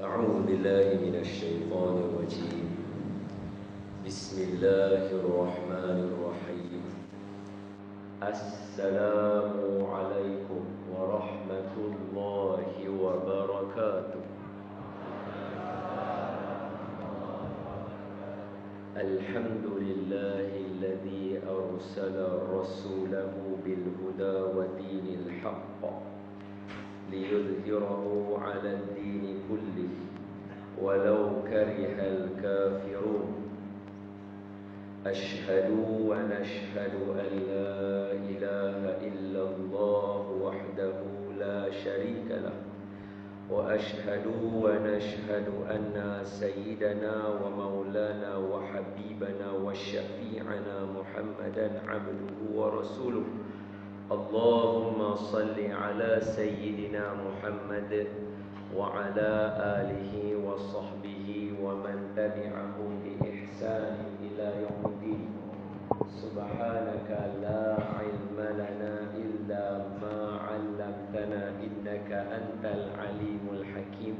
أعوذ بالله من الشيطان الرجيم. بسم الله الرحمن الرحيم. السلام عليكم ورحمة الله وبركاته. الحمد لله الذي أرسل رسوله بالهدى ودين الحق ليظهره على الدين كله ولو كره الكافرون. أشهد ونشهد أن لا إله إلا الله وحده لا شريك له، وأشهد ونشهد أن سيدنا ومولانا وحبيبنا وشفيعنا محمدا عبده ورسوله. اللهم صل على سيدنا محمد وعلى آله وصحبه ومن تبعهم بإحسان إلى يوم الدين. سبحانك لا علم لنا إلا ما علمتنا إنك أنت العليم الحكيم.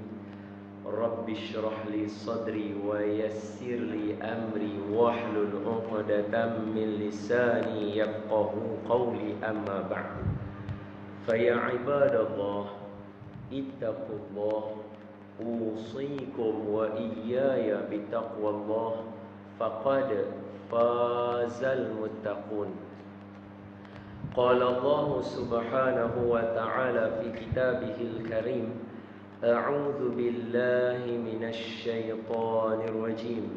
رب اشرح لي صدري ويسر لي أمري واحلل عقدة من لساني يفقه قولي. أما بعد، فيا عباد الله اتقوا الله، أوصيكم وإياي بتقوى الله، فقد فاز المتقون. قال الله سبحانه وتعالى في كتابه الكريم: أعوذ بالله من الشيطان الرجيم.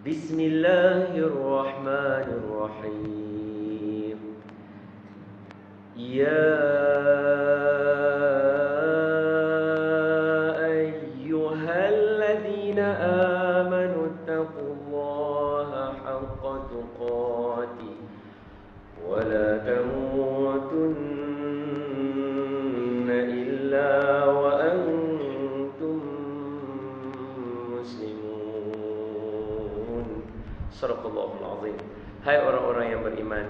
بسم الله الرحمن الرحيم. يا أيها الذين آمنوا اتقوا الله حق تقاته ولا تموتن وأنتم مسلمون. Sadaqallahul azim. Hai orang-orang yang beriman,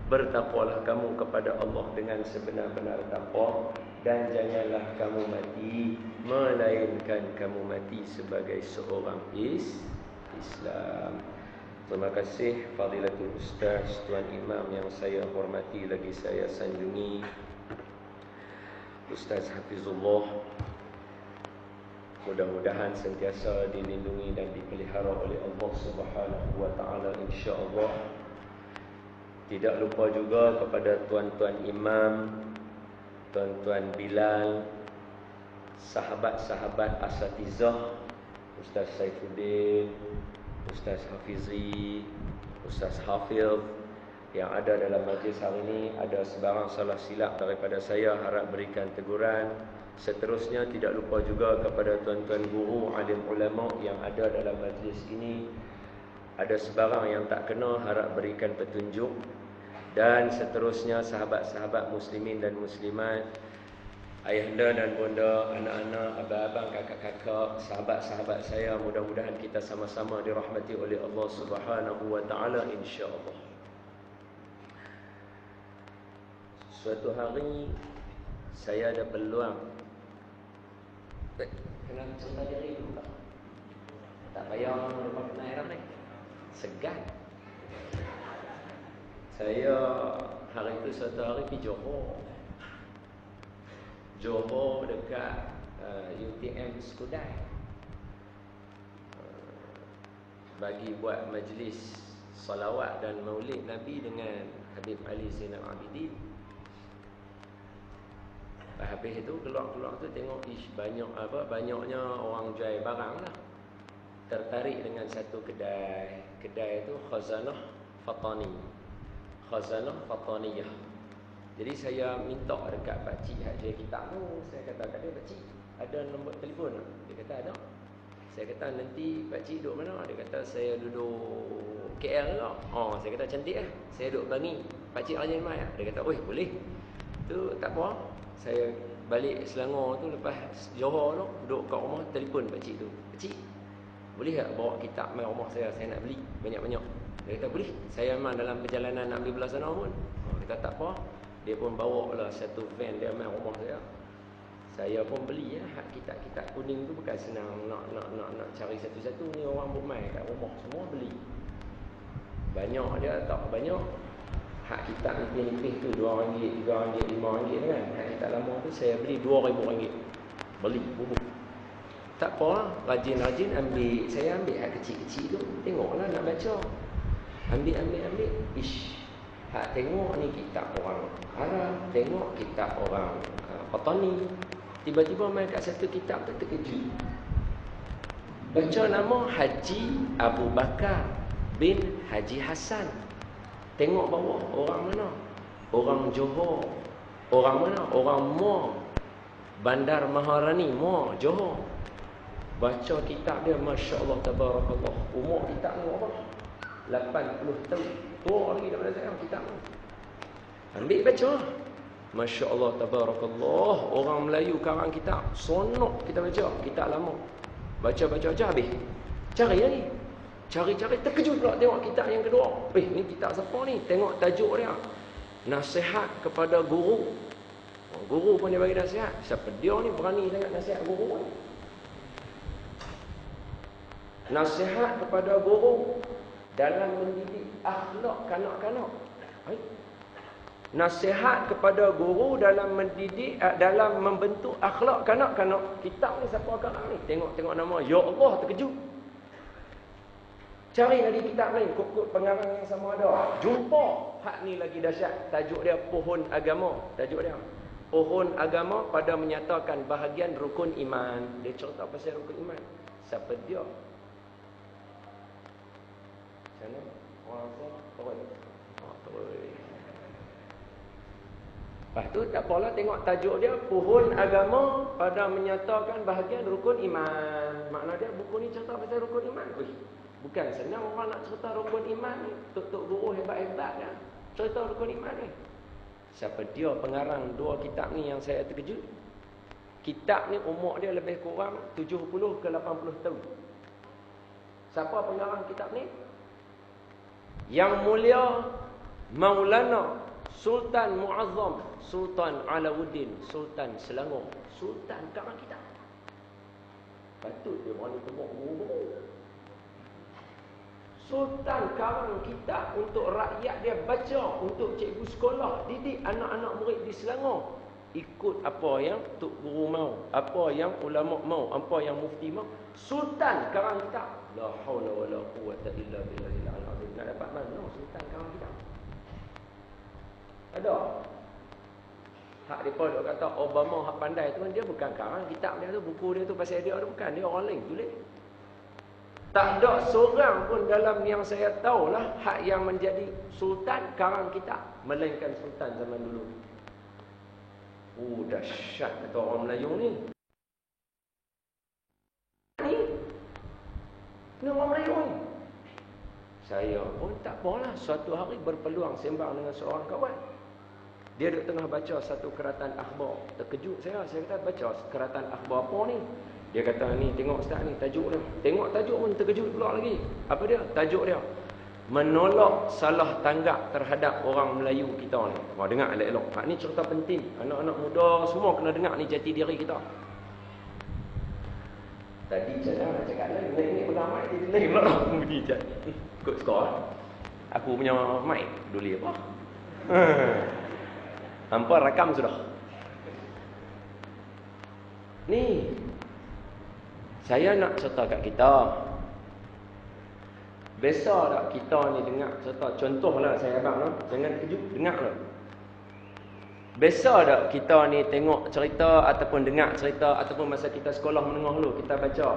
bertakwalah kamu kepada Allah dengan sebenar-benar takwa, dan janganlah kamu mati melainkan kamu mati sebagai seorang Islam. Terima kasih Fadilatul Ustaz Tuan Imam yang saya hormati lagi saya sanjungi, Ustaz Hafizullah. Mudah-mudahan sentiasa dilindungi dan dipelihara oleh Allah Subhanahu wa taala, insya-Allah. Tidak lupa juga kepada tuan-tuan imam, tuan-tuan Bilal, sahabat-sahabat asatizah, Ustaz Saifuddin, Ustaz Hafizi, Ustaz Hafiz yang ada dalam majlis hari ini. Ada sebarang salah silap daripada saya, harap berikan teguran. Seterusnya tidak lupa juga kepada tuan-tuan guru, alim ulama yang ada dalam majlis ini. Ada sebarang yang tak kena, harap berikan petunjuk. Dan seterusnya sahabat-sahabat muslimin dan muslimat, ayahanda dan bunda, anak-anak, abang-abang, kakak-kakak, sahabat-sahabat saya, mudah-mudahan kita sama-sama dirahmati oleh Allah Subhanahu wa taala, insya-Allah. Suatu hari saya ada peluang. Kena cerita diri dulu tak? Tak payah lepas kena air ni. Segan. Saya hari itu suatu hari pergi Johor. Johor dekat UTM Skudai. Bagi buat majlis salawat dan maulid Nabi dengan Habib Ali Zainal Abidin. Habis itu keluar-keluar tu tengok banyaknya orang jual barang lah. Tertarik dengan satu kedai. Kedai itu Khazanah Fatani. Khazanah Fataniyah. Jadi saya minta dekat pakcik hak jual kitab tu. Saya kata, kat dia, pakcik, ada nombor telefon tak? Dia kata ada. Saya kata, nanti pakcik duduk mana? Dia kata, saya duduk KL lah. Saya kata, cantik lah. Saya duduk Bangi. Pakcik Raja Mai lah. Dia kata, oi boleh. Tu tak apa. Saya balik Selangor tu, lepas Johor tu, duduk kat rumah, telefon pakcik tu. Pakcik, boleh tak bawa kitab mai rumah saya nak beli banyak-banyak? Dia kata boleh. Saya memang dalam perjalanan nak beli belah sana pun. Dia kata tak apa. Dia pun bawa lah satu van dia mai rumah saya. Saya pun beli ya. Hak kitab-kitab kuning tu bukan senang nak cari satu-satu. Ni orang bermain kat rumah semua beli. Banyak dia tak banyak. Hak kitab nipih-nipih tu RM2, RM3, RM5 kan. Hak kitab lama tu saya beli RM2,000. Beli bubuh. Tak apa lah. Rajin-rajin ambil. Saya ambil hak kecil-kecil tu. Tengoklah nak baca. Ambil. Ish. Hak tengok ni kitab orang Arab. Tengok kitab orang Qatani. Tiba-tiba main kat satu kitab tu terkejut. Baca nama Haji Abu Bakar bin Haji Hassan. Tengok bawah orang mana? Orang Johor. Orang mana? Orang Muar. Bandar Maharani Muar, Johor. Baca kitab dia, Masya Allah, Tabarakallah. Umur kitab ni apa? 80 tahun. Tua lagi daripada saya kitab ni. Ambil baca. Masya Allah, Tabarakallah. Orang Melayu karang kitab. Sonok kita baca. Kitab lama. Baca habis. Cari lagi. Cari-cari. Terkejut pula tengok kitab yang kedua. Ni kitab siapa ni? Tengok tajuk dia. Nasihat kepada guru. Guru pun dia bagi nasihat. Siapa dia ni berani sangat nasihat guru ni? Nasihat kepada guru dalam mendidik akhlak kanak-kanak. Nasihat kepada guru dalam mendidik, dalam membentuk akhlak kanak-kanak. Kitab ni siapa karang ni? Tengok nama. Ya Allah, terkejut. Cari lagi kitab lain, kut-kut pengarang yang sama ada. Jumpa. Hak ni lagi dahsyat. Tajuk dia Pohon Agama. Tajuk dia Pohon Agama pada menyatakan bahagian rukun iman. Dia cerita pasal rukun iman. Siapa dia? Sana orang turun. Turun. Lepas tu tak apalah, tengok tajuk dia Pohon Agama pada menyatakan bahagian rukun iman. Makna dia buku ni cerita pasal rukun iman. Bukan senang orang nak cerita rukun iman ni. Tok-tok guru hebat-hebat dah cerita rukun iman ni. Siapa dia pengarang dua kitab ni yang saya terkejut? Kitab ni umur dia lebih kurang 70 ke 80 tahun. Siapa pengarang kitab ni? Yang mulia Maulana Sultan Muazzam Sultan Alauddin Sultan Selangor. Sultan karang kitab. Patut dia berani tengok guru. Sultan karang kitab untuk rakyat dia baca, untuk cikgu sekolah, didik anak-anak murid di Selangor. Ikut apa yang tok guru mau, apa yang ulama mau, apa yang mufti mau. Sultan karang kitab. La haula wala quwwata illa billahil azim. Nak dapat mana sultan karang kitab? Ada. Hak depa dok kata Obama hak pandai tu kan, dia bukan karang kitab dia tu, buku dia tu pasal dia tu bukan, dia orang lain tulis. Tak ada seorang pun dalam yang saya tahulah hak yang menjadi sultan karang kitab, melainkan sultan zaman dulu. Dahsyat kata orang Melayu ni. Ni orang Melayu ni. Saya pun tak apalah, suatu hari berpeluang sembang dengan seorang kawan. Dia duduk tengah baca satu keratan akhbar. Terkejut saya kata, baca keratan akhbar apa ni? Dia kata, ni tengok ustaz ni tajuk dia. Tengok tajuk pun terkejut pula lagi. Apa dia? Tajuk dia menolak salah tanggap terhadap orang Melayu kita ni. Wah, dengar elok-elok. Hak ni cerita penting. Anak-anak muda semua kena dengar ni jati diri kita. Tadi jangan nak cakap lain. Naik pegang mic jadi lain pula. Bunyi jat. Ikut skor. Aku punya mic dulu apa? Hampa rakam sudah. Ni saya nak cerita kat kita. Biasa tak kita ni dengar cerita. Contohlah saya abang lah. Jangan kejut, dengar lah. Biasa tak kita ni tengok cerita ataupun dengar cerita ataupun masa kita sekolah menengah dulu kita baca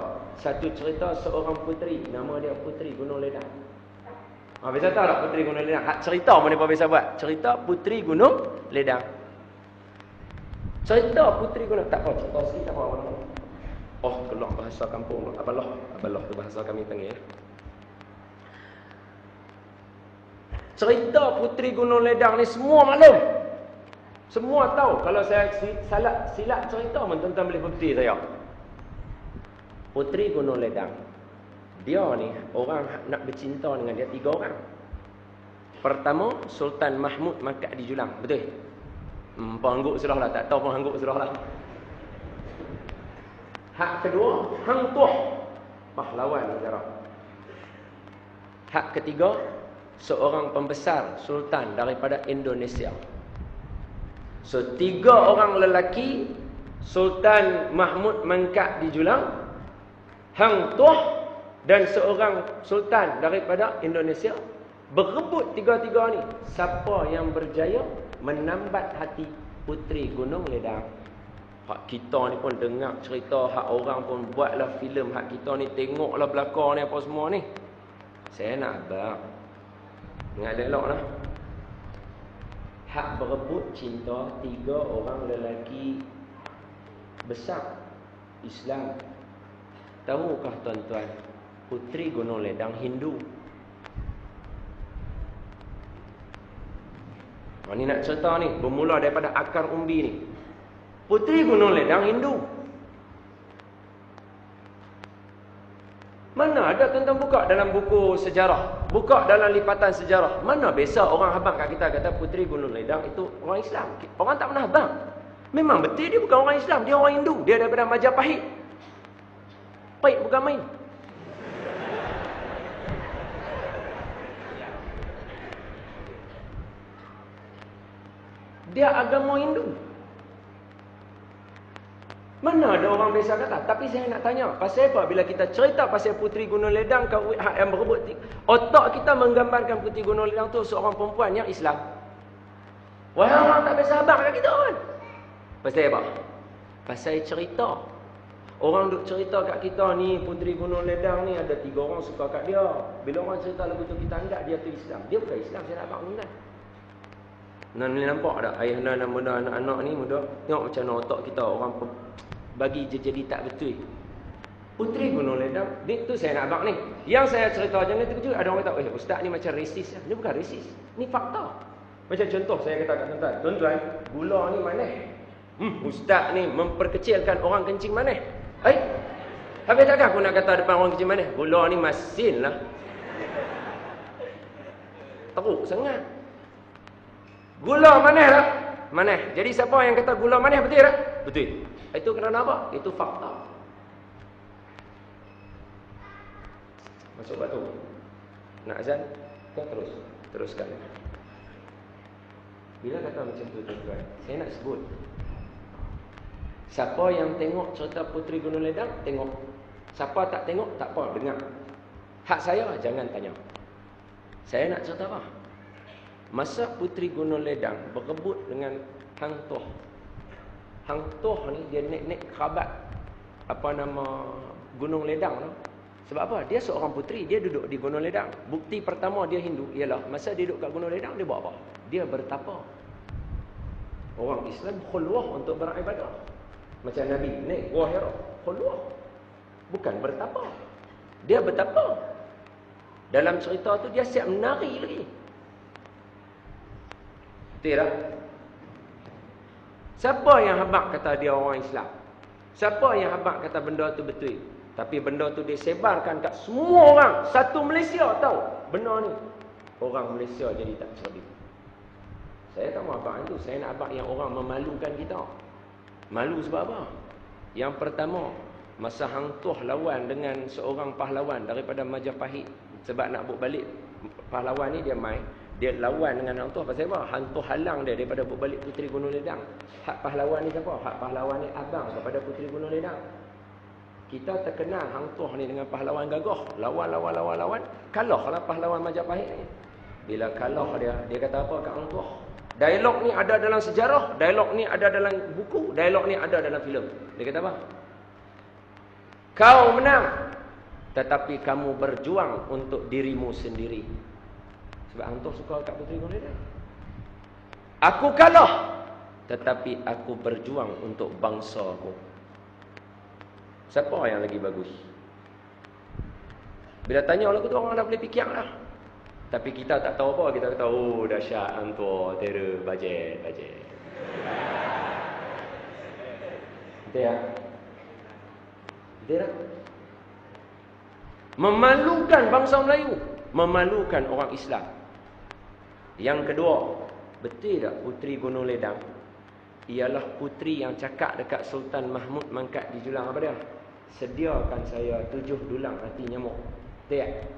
satu cerita seorang puteri, nama dia Puteri Gunung Ledang. Biasa tahu tak Puteri Gunung Ledang? Hak cerita mana mereka biasa buat? Cerita Puteri Gunung Ledang. Cerita Puteri Gunung, tak apa, cerita sikit tak apa. Oh, keluar bahasa kampung. Abalah tu bahasa kami panggil. Cerita Puteri Gunung Ledang ni semua maklum. Semua tahu. Kalau saya silap cerita, tuan-tuan boleh bukti saya. Puteri Gunung Ledang, dia ni orang nak bercinta dengan dia 3 orang. Pertama, Sultan Mahmud Makak di Julang. Betul? Penghangguk sudah lah. Tak tahu penghangguk sudah lah. Hak kedua, Hang Tuah, pahlawan negara. Hak ketiga, seorang pembesar sultan daripada Indonesia. So 3 orang lelaki, Sultan Mahmud Mangkat di Julang, Hang Tuah dan seorang sultan daripada Indonesia, berebut 3-3 ni. Siapa yang berjaya menambat hati Puteri Gunung Ledang. Hak kita ni pun dengar cerita, hak orang pun buatlah filem, hak kita ni tengoklah belakang ni apa semua ni. Saya nak abang ingat elok lah. Hak berebut cinta 3 orang lelaki besar Islam. Tahukah tuan-tuan, Puteri Gunung Ledang Hindu. Ni nak cerita ni bermula daripada akar umbi ni. Puteri Gunung Ledang Hindu. Mana ada tuan-tuan buka dalam buku sejarah, buka dalam lipatan sejarah, mana biasa orang habang kat kita kata Puteri Gunung Ledang itu orang Islam. Orang tak pernah habang. Memang betul dia bukan orang Islam, dia orang Hindu, dia daripada Majapahit. Pahit bukan main. Dia agama Hindu. Mana ada orang biasa kata. Tapi saya nak tanya, pasal apa bila kita cerita pasal Puteri Gunung Ledang yang berebut, otak kita menggambarkan Puteri Gunung Ledang tu seorang perempuan yang Islam. Wah, orang tak biasa habang kat kita kan. Pasal apa? Pasal cerita. Orang duk cerita kat kita ni, Puteri Gunung Ledang ni ada 3 orang suka kat dia. Bila orang cerita lagu tu kita anggap dia tu Islam. Dia bukan Islam, saya nak abang ni. Ni nampak tak ayah dan benda anak-anak ni muda. Tengok macam mana otak kita orang bagi jadi tak betul. Puteri Gunung Ledang ni tu saya nak abang ni. Yang saya cerita macam ni tu juga ada orang kata, ustaz ni macam resis. Dia bukan resis. Ni fakta. Macam contoh saya kata kat tuan-tuan, tuan-tuan, gula ni manis. Ustaz ni memperkecilkan orang kencing manis. Habis takkan aku nak kata depan orang kencing manis, gula ni masin lah. Teruk sangat. Gula manis lah. Manis. Jadi siapa yang kata gula manis betul tak? Betul. Itu kerana apa? Itu fakta. Masuk batu. Nak azan? Kita teruskan. Bila kata macam tu tuan-tuan, saya nak sebut. Siapa yang tengok cerita Puteri Gunung Ledang, tengok. Siapa tak tengok, tak apa, dengar. Hak saya, jangan tanya. Saya nak cerita apa? Masa Puteri Gunung Ledang berebut dengan Hang Tuah. Hang Tuah ni dia naik kerabat apa nama Gunung Ledang tu. Sebab apa? Dia seorang puteri, dia duduk di Gunung Ledang. Bukti pertama dia Hindu ialah masa dia duduk kat Gunung Ledang dia buat apa? Dia bertapa. Orang Islam khulwah untuk beribadah. Macam Nabi naik Gua Hira, khulwah. Bukan bertapa. Dia bertapa. Dalam cerita tu dia siap menari lagi. Betul tak? Siapa yang habaq kata dia orang Islam? Siapa yang habaq kata benda tu betul? Tapi benda tu disebarkan kat semua orang. Satu Malaysia tahu benda ni. Orang Malaysia jadi tak cerdik. Saya tak mahu habaq itu. Saya nak habaq yang orang memalukan kita. Malu sebab apa? Yang pertama, masa Hang Tuah lawan dengan seorang pahlawan daripada Majapahit. Sebab nak buat balik pahlawan ni dia main. Dia lawan dengan Hang Tuah pasal apa? Hang Tuah halang dia daripada buat balik Puteri Gunung Ledang. Hak pahlawan ni siapa? Hak pahlawan ni abang kepada Puteri Gunung Ledang. Kita terkenal Hang Tuah ni dengan pahlawan gagah. Lawan. Kalahlah pahlawan Majapahit ni. Bila kalah dia kata apa kat Hang Tuah? Dialog ni ada dalam sejarah, dialog ni ada dalam buku, dialog ni ada dalam filem. Dia kata apa? Kau menang, tetapi kamu berjuang untuk dirimu sendiri. Sebab Hang Tuah suka kat Puteri Gunung Ledang. Aku kalah, tetapi aku berjuang untuk bangsa aku. Siapa yang lagi bagus? Bila tanya lagu tu orang dah boleh fikir lah. Tapi kita tak tahu apa, kita kata oh dahsyat Hang Tuah, terror, bajet. Betul tak? Betul tak? Memalukan bangsa Melayu, memalukan orang Islam. Yang kedua, betul tak Puteri Gunung Ledang ialah puteri yang cakap dekat Sultan Mahmud Mangkat di Julang apa dia? sediakan saya 7 dulang hati nyamuk. Tiap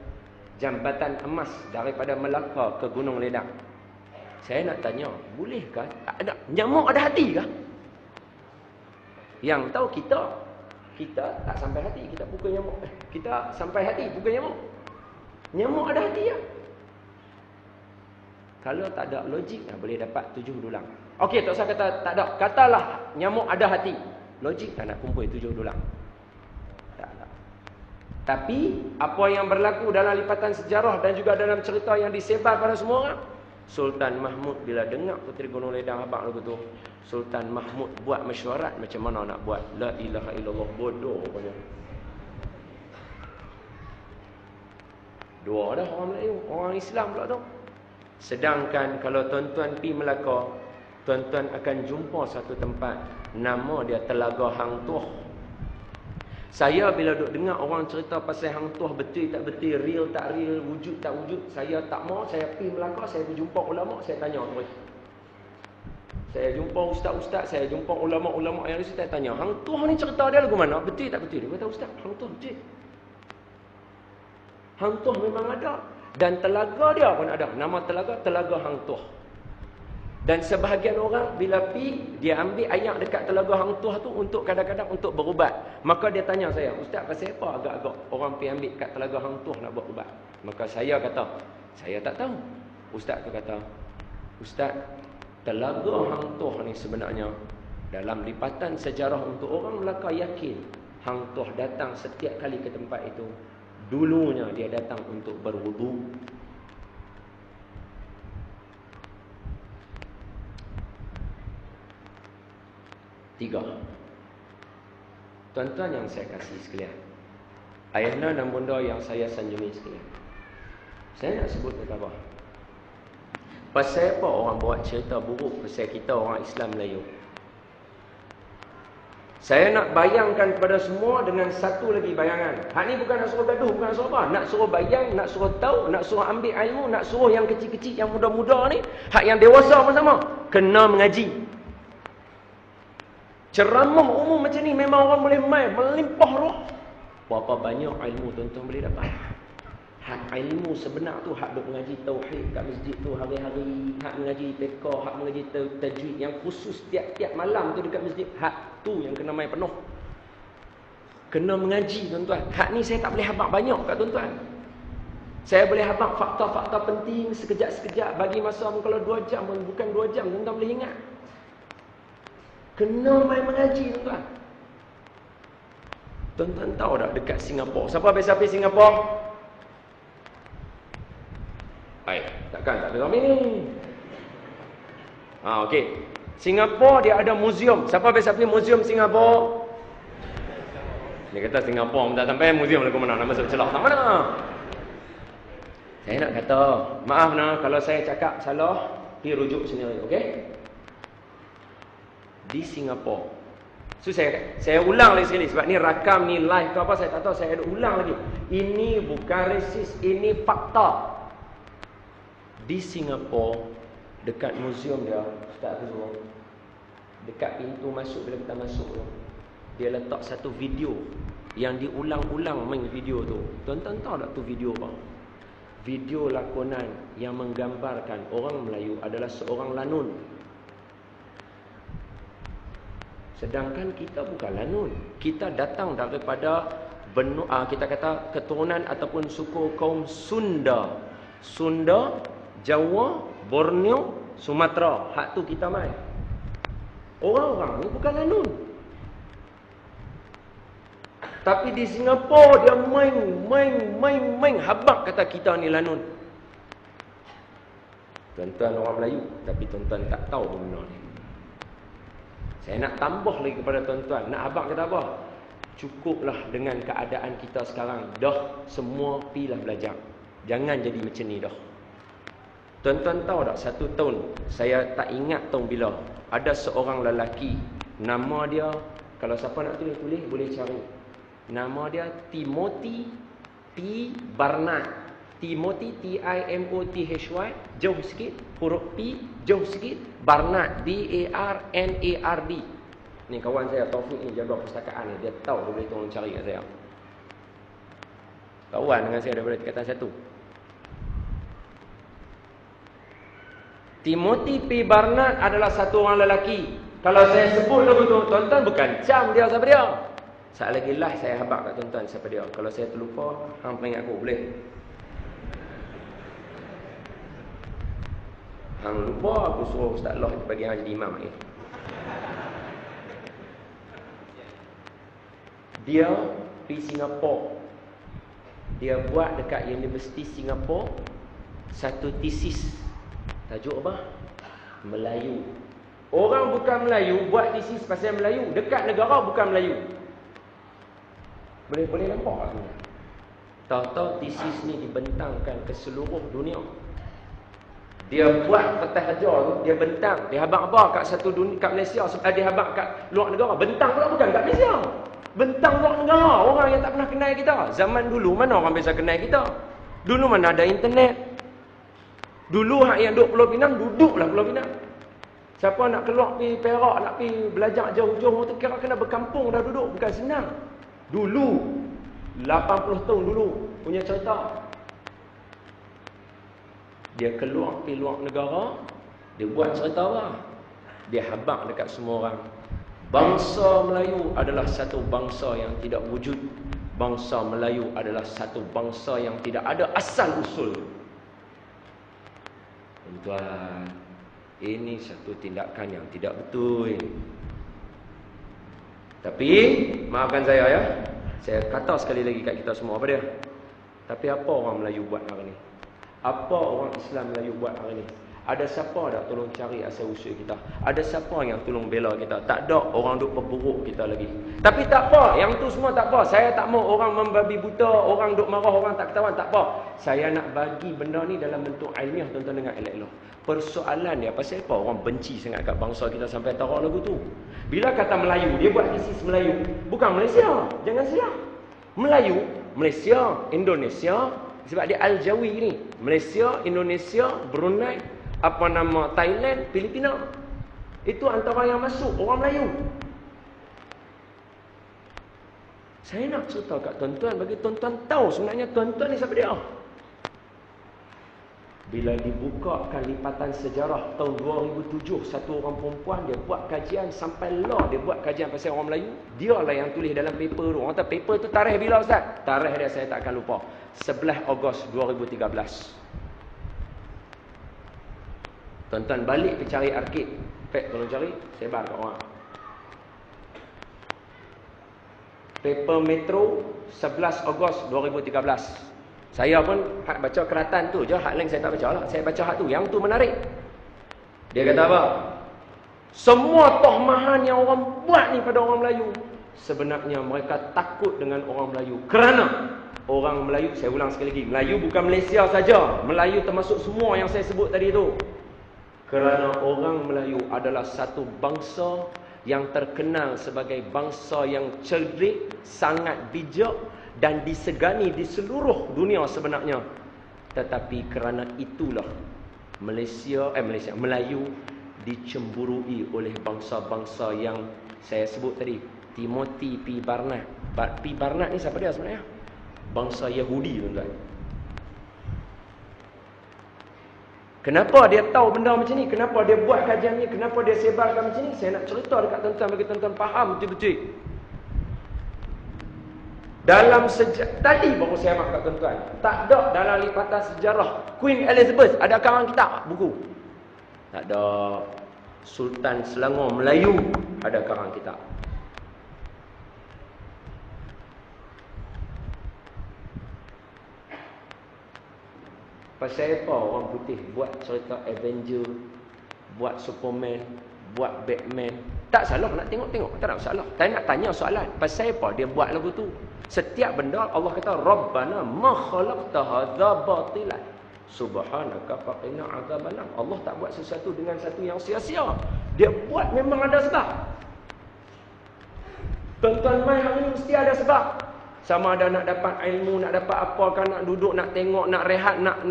jambatan emas daripada Melaka ke Gunung Ledang. Saya nak tanya, bolehkah? Ada nyamuk ada hati kah? Yang tahu kita tak sampai hati, kita pukul nyamuk. Kita sampai hati pukul nyamuk. Nyamuk ada hati ya? Kalau tak ada logik, boleh dapat 7 dulang. Okey, tak usah kata tak ada. Katalah nyamuk ada hati. Logik tak nak kumpul 7 dulang? Tak ada. Tapi, apa yang berlaku dalam lipatan sejarah dan juga dalam cerita yang disebar pada semua orang, Sultan Mahmud bila dengar Puteri Gunung Ledang abang lagu tu, Sultan Mahmud buat mesyuarat macam mana nak buat. La ilaha illallah, bodoh rupanya. Dua dah orang Melayu, orang Islam pula tu. Sedangkan kalau tuan-tuan pergi Melaka, tuan-tuan akan jumpa satu tempat, nama dia Telaga Hang Tuah. Saya bila duk dengar orang cerita pasal Hang Tuah, betul tak betul, real tak real, wujud tak wujud, saya tak mau. Saya pergi Melaka, saya berjumpa ulama, saya tanya terus. Saya jumpa ustaz-ustaz, saya jumpa ulama-ulama yang lain, saya tanya, Hang Tuah ni cerita dia lagu mana? Betul tak betul? Dia kata, ustaz, Hang Tuah betul. Hang Tuah memang ada. Dan telaga dia pun ada. Nama telaga, Telaga Hang Tuah. Dan sebahagian orang bila pergi, dia ambil air dekat Telaga Hang Tuah tu untuk kadang-kadang untuk berubat. Maka dia tanya saya, ustaz, pasal apa agak-agak orang pergi ambil kat Telaga Hang Tuah nak buat ubat? Maka saya kata, saya tak tahu. Ustaz tu kata, ustaz, Telaga Hang Tuah ni sebenarnya dalam lipatan sejarah untuk orang Melaka yakin Hang Tuah datang setiap kali ke tempat itu. Dulunya dia datang untuk berwudu. Tiga. Tuan-tuan yang saya kasih sekalian, ayahna dan bunda yang saya sanjungi sekalian, saya nak sebut kata apa? Pasal apa orang buat cerita buruk pasal kita orang Islam Melayu? Saya nak bayangkan kepada semua dengan satu lagi bayangan. Hak ni bukan nak suruh gaduh, bukan nak suruh apa. Nak suruh bayang, nak suruh tahu, nak suruh ambil ilmu, nak suruh yang kecil-kecil, yang muda-muda ni, hak yang dewasa pun sama, kena mengaji. Ceramah umum macam ni memang orang boleh main, melimpah roh. Berapa banyak ilmu tuan-tuan boleh dapat. Hak ilmu sebenar tu, hak duk mengaji tauhid kat masjid tu hari-hari, hak mengaji fiqh, hak mengaji tajwid yang khusus tiap-tiap malam tu dekat masjid, hak tu yang kena main penuh. Kena mengaji tuan-tuan. Hak ni saya tak boleh habaq banyak kat tuan-tuan. Saya boleh habaq fakta-fakta penting sekejap-sekejap, bagi masa kalau 2 jam pun bukan 2 jam tuan-tuan boleh ingat. Kena main mengaji tuan-tuan. Tuan-tuan tahu tak dekat Singapura, siapa biasa pergi Singapura? Takkan tak ada kami ni. Okey. Singapura dia ada muzium. Siapa biasa pergi muzium Singapura? Dia kata Singapura tak sampai muzium lagu mana, nak masuk celah tak mana. Saya nak kata, maaf nak kalau saya cakap salah, pergi rujuk sendiri, okey? Di Singapura. So saya ulang lagi sekali sebab ni rakam ni live ke apa saya tak tahu, saya ada ulang lagi. Ini bukan resis, ini fakta. Di Singapura, dekat muzium dia, Ustaz Azrul, dekat pintu masuk, bila kita masuk tu, dia letak satu video yang diulang-ulang main video tu. Tuan-tuan tahu tak tu video apa? Video lakonan yang menggambarkan orang Melayu adalah seorang lanun. Sedangkan kita bukan lanun. Kita datang daripada kita kata keturunan ataupun suku kaum Sunda. Sunda, Jawa, Borneo, Sumatera. Hak tu kita main. Orang-orang ni bukan lanun. Tapi di Singapura dia main habaq kata kita ni lanun. Tuan-tuan orang Melayu, tapi tuan-tuan tak tahu benda ni. Saya nak tambah lagi kepada tuan-tuan. Nak habaq kata apa? Cukuplah dengan keadaan kita sekarang. Dah semua pilah belajar. Jangan jadi macam ni dah. Tuan-tuan tahu tak, 1 tahun, saya tak ingat tahun bila, ada seorang lelaki, nama dia, kalau siapa nak tulis boleh cari. Nama dia Timothy P. Barnard. Timothy, T-I-M-O-T-H-Y, jauh sikit, huruf P, jauh sikit, Barnard, B-A-R-N-A-R-D. Ni kawan saya Taufik ni jaga perpustakaan ni, dia tahu dia boleh tolong cari kat saya. Kawan dengan saya daripada tingkatan 1. Timothy P. Barnard adalah satu orang lelaki. Kalau saya sebut lagu tu, tuan-tuan bukan cam dia siapa dia. Sekali lagi live saya habaq kat tuan-tuan siapa dia. Kalau saya terlupa, hang peringat aku boleh. Hang lupa, aku suruh Ustaz Allah bagi hang jadi imam lagi. Dia pergi Singapura. Dia buat dekat Universiti Singapura satu tesis. Tajuk apa? Melayu. Orang bukan Melayu buat tesis pasal Melayu. Dekat negara bukan Melayu. Boleh nampak tak? Tahu-tahu tesis ni dibentangkan ke seluruh dunia. Dia buat fatah ajar tu, dia bentang. Dia habaq apa kat satu dunia, kat Malaysia. Dia habaq kat luar negara. Bentang pula bukan kat Malaysia. Bentang luar negara. Orang yang tak pernah kenal kita. Zaman dulu mana orang biasa kenal kita? Dulu mana ada internet? Dulu hak yang duduk Pulau Pinang, duduklah Pulau Pinang. Siapa nak keluar pergi Perak, nak pergi belajar jauh-jauh tu kira kena berkampung dah duduk. Bukan senang. Dulu, 80 tahun dulu punya cerita. Dia keluar pergi luar negara, dia buat cerita apa? Dia habaq dekat semua orang. Bangsa Melayu adalah satu bangsa yang tidak wujud. Bangsa Melayu adalah satu bangsa yang tidak ada asal usul. Tuan-tuan, ini satu tindakan yang tidak betul. Tapi, maafkan saya ya. Saya kata sekali lagi kat kita semua, apa dia? Tapi apa orang Melayu buat hari ni? Apa orang Islam Melayu buat hari ni? Ada siapa dah tolong cari asal usul kita? Ada siapa yang tolong bela kita? Tak ada, orang duk perburuk kita lagi. Tapi tak apa, yang tu semua tak apa. Saya tak mau orang membabi buta, orang duk marah, orang tak ketahuan, tak apa. Saya nak bagi benda ni dalam bentuk ilmiah, tuan-tuan dengar elok-elok. Persoalan dia, pasal apa orang benci sangat kat bangsa kita sampai tarak lagu tu? Bila kata Melayu, dia buat tesis Melayu. Bukan Malaysia, jangan silap. Melayu, Malaysia, Indonesia, sebab dia Al-Jawi ni. Malaysia, Indonesia, Brunei, apa nama, Thailand, Filipina. Itu antara yang masuk orang Melayu. Saya nak cerita kat tuan-tuan, bagi tuan-tuan tahu sebenarnya tuan-tuan ni siapa dia. Bila dibukakan lipatan sejarah tahun 2007, satu orang perempuan dia buat kajian sampai law, dia buat kajian pasal orang Melayu. Dia lah yang tulis dalam paper tu. Orang kata paper tu tarikh bila Ustaz? Tarikh dia saya tak akan lupa. 11 Ogos 2013. Tuan-tuan balik pergi cari arkib. Pek tolong cari, sebar kat orang. Paper Metro 11 Ogos 2013. Saya pun hak baca keratan tu je, hak lain saya tak baca lah. Saya baca hak tu, yang tu menarik. Dia kata apa? Semua tohmahan yang orang buat ni pada orang Melayu, sebenarnya mereka takut dengan orang Melayu. Kerana orang Melayu, saya ulang sekali lagi, Melayu bukan Malaysia saja. Melayu termasuk semua yang saya sebut tadi tu. Kerana orang Melayu adalah satu bangsa yang terkenal sebagai bangsa yang cerdik, sangat bijak dan disegani di seluruh dunia sebenarnya. Tetapi kerana itulah Melayu dicemburui oleh bangsa-bangsa yang saya sebut tadi. Timothy P. Barnard. P. Barnard ni siapa dia sebenarnya? Bangsa Yahudi, tuan-tuan. Kenapa dia tahu benda macam ni? Kenapa dia buat kajian ni? Kenapa dia sebarkan macam ni? Saya nak cerita dekat tuan-tuan bagi tuan-tuan faham betul-betul. Dalam tadi baru saya maaf kat tuan-tuan. Tak ada dalam lipatan sejarah Queen Elizabeth ada karang kitab buku. Tak ada. Sultan Selangor Melayu ada karang kitab. Pasal apa orang putih buat cerita Avenger, buat Superman, buat Batman? Tak salah nak tengok-tengok, tak ada masalah. Saya nak tanya soalan, pasal apa dia buat lagu tu? Setiap benda Allah kata Rabbana ma khalaqta hadza batilan subhanaka faqina adzabannar. Allah tak buat sesuatu dengan satu yang sia-sia. Dia buat memang ada sebab. Tuan-tuan mai hari ni mesti ada sebab. Sama ada nak dapat ilmu, nak dapat apa kan, nak duduk, nak tengok, nak rehat, nak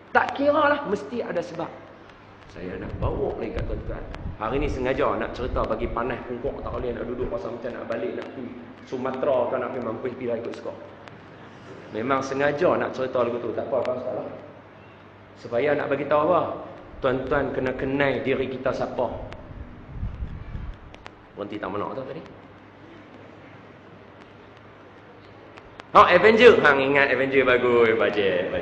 tak kira lah, mesti ada sebab. Saya nak bawa lagi kat tuan-tuan. Hari ni sengaja nak cerita bagi panas pungkuk, tak boleh nak duduk pasal macam nak balik nak pergi Sumatera kan, nak pergi Mampus Pila ikut sekolah. Memang sengaja nak cerita lagu tu. Tak apa salah. Supaya nak bagi tahu apa? Tuan-tuan kena kenal diri kita siapa. Berhenti tak menang tu tadi. Avenger. Hang ingat Avenger bagus. Bajet.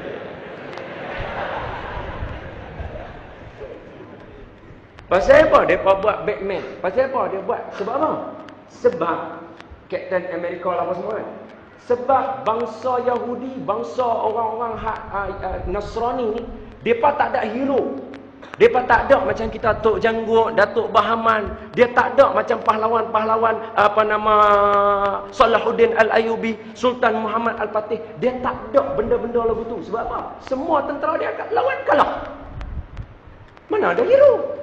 Pasal apa dia buat Batman? Pasal apa dia buat? Sebab apa? Sebab Captain America lah apa semua kan? Sebab bangsa Yahudi, bangsa orang-orang Nasrani ni, mereka tak ada hero. Mereka tak ada macam kita Tok Janggut, Datuk Bahaman. Dia tak ada macam pahlawan-pahlawan Salahuddin Al-Ayyubi, Sultan Muhammad Al-Fatih. Dia tak ada benda-benda lagu tu. Sebab apa? Semua tentera dia akan lawan kalah. Mana ada hero?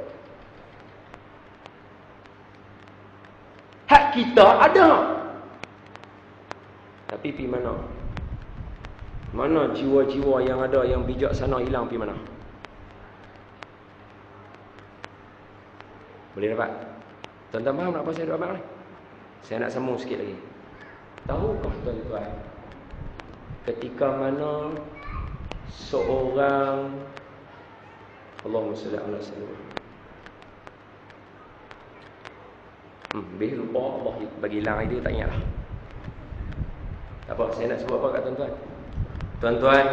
Hak kita ada. Tapi pergi mana? Mana jiwa-jiwa yang ada yang bijaksana hilang pergi mana? Boleh dapat? Tuan-tuan faham apa saya nak abang ni? Saya nak sambung sikit lagi. Tahukah tuan-tuan, ketika mana seorang, Allahumma salli ala sayyidina, lebih lupa Allah bagi hilang idea, tak ingat lah. Tak apa, saya nak sebut apa kat tuan-tuan? Tuan-tuan,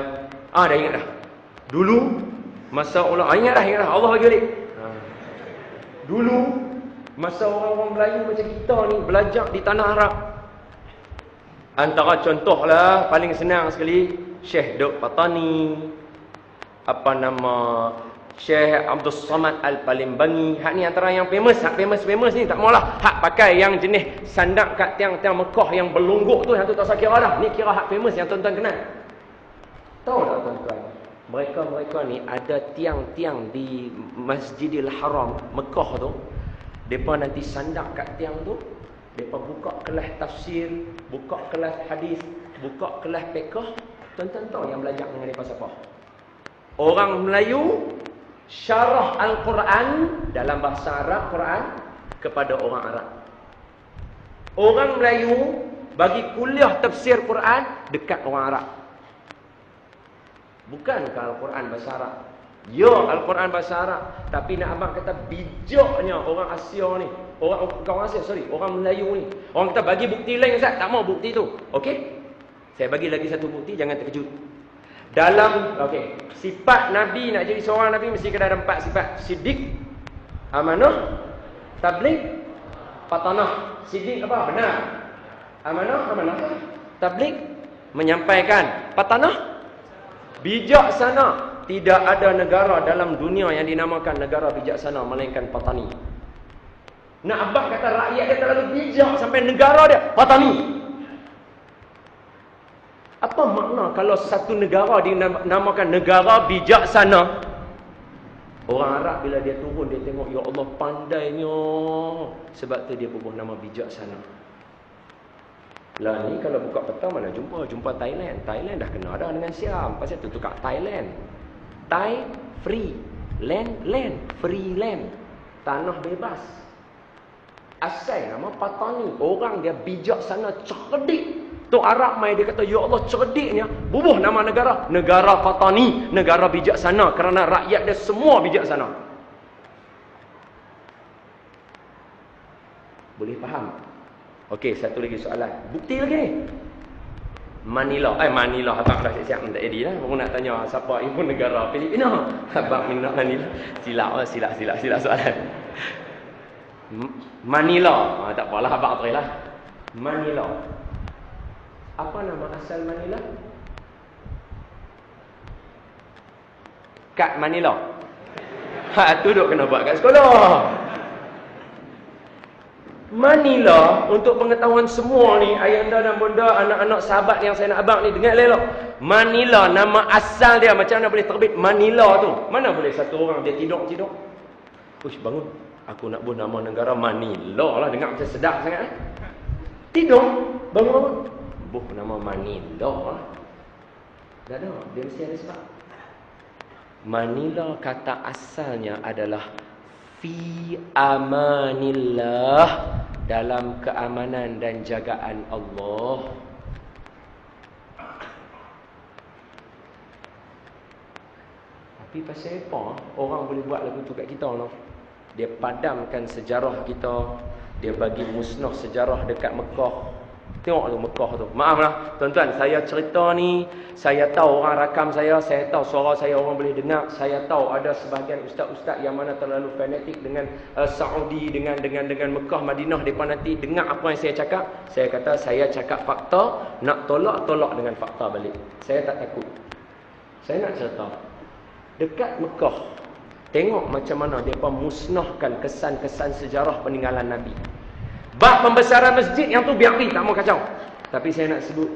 dah ingat dah. Dulu masa ingat dah Allah bagi balik. Dulu masa orang-orang Melayu macam kita ni belajar di tanah Arab, antara contohlah paling senang sekali Syekh Dok Patani, Syekh Abdul Samad Al-Palimbangi. Hak ni antara yang famous. Hak famous ni tak maulah hak pakai yang jenis sandak kat tiang-tiang Mekah yang berlungguk tu, yang tu tak usah kira dah. Ni kira hak famous yang tuan-tuan kenal. Tahu tak tuan-tuan? Mereka ni ada tiang-tiang di Masjidil Haram Mekah tu. Depa nanti sandak kat tiang tu, depa buka kelas tafsir, buka kelas hadis, buka kelas fiqh. Tuan-tuan tahu yang belajar dengan depa siapa? Orang Melayu syarah Al-Quran dalam bahasa Arab, Quran kepada orang Arab. Orang Melayu bagi kuliah tafsir Quran dekat orang Arab. Bukankah Al-Quran bahasa Arab? Ya, Al-Quran bahasa Arab. Tapi nak abang kata bijaknya orang Asia ni, orang Melayu ni. Orang kita bagi bukti lain, Ustaz. Tak mau bukti tu. Okey? Saya bagi lagi satu bukti, jangan terkejut. Sifat Nabi, nak jadi seorang Nabi mesti kena ada 4 sifat. Siddiq, amanah, tabligh, patanah. Siddiq apa? Benar. Amanah, tabligh, menyampaikan. Patanah, bijaksana. Tidak ada negara dalam dunia yang dinamakan negara bijaksana melainkan Patani. Nak abang kata rakyat dia terlalu bijak sampai negara dia Patani. Apa makna kalau satu negara dinamakan negara bijaksana? Orang Arab bila dia turun, dia tengok, ya Allah pandainya. Sebab tu dia bubuh nama bijaksana. Lah ni kalau buka peta mana jumpa Thailand. Thailand dah kena dah dengan Siam. Pasal tu tukar Thailand. Thai free, land free land. Tanah bebas. Asal nama Patani. Orang dia bijaksana, cerdik. Tu Arab mai dia kata, ya Allah cerdiknya, bubuh nama negara Patani, negara bijaksana, kerana rakyat dia semua bijaksana. Boleh faham? Okey, satu lagi soalan. Bukti lagi ni. Manila, abang dah siap minta edit lah. Baru nak tanya siapa ibu negara Filipina. Abang minta Manila. Silap soalan. Manila. Tak apalah, abang try lah. Manila. Apa nama asal Manila? Kat Manila. Tu duk kena buat kat sekolah. Manila, untuk pengetahuan semua ni, ayanda dan bunda, anak-anak sahabat yang saya nak abang ni, dengar elok. Manila, nama asal dia, macam mana boleh terbit Manila tu? Mana boleh satu orang dia tidur. Uish, bangun. Aku nak buat nama negara Manila lah. Dengar macam sedap sangat. Tidur. Bangun. Buh nama Manila lah. Tak ada. Dia mesti ada sebab. Manila kata asalnya adalah fi amanillah, dalam keamanan dan jagaan Allah. Tapi pasal apa orang boleh buat lagu tu kat kita no? Dia padamkan sejarah kita, dia bagi musnah sejarah dekat Mekah. Tengok tu Mekah tu. Maaflah tuan-tuan, saya cerita ni, saya tahu orang rakam saya tahu suara saya orang boleh dengar, saya tahu ada sebahagian ustaz-ustaz yang mana terlalu fanatik dengan Saudi, dengan Mekah, Madinah, depa nanti dengar apa yang saya cakap. Saya kata saya cakap fakta, nak tolak dengan fakta balik. Saya tak takut. Saya nak cerita. Dekat Mekah, tengok macam mana depa musnahkan kesan-kesan sejarah peninggalan Nabi. Bab pembesaran masjid yang tu biar tak mau kacau. Tapi saya nak sebut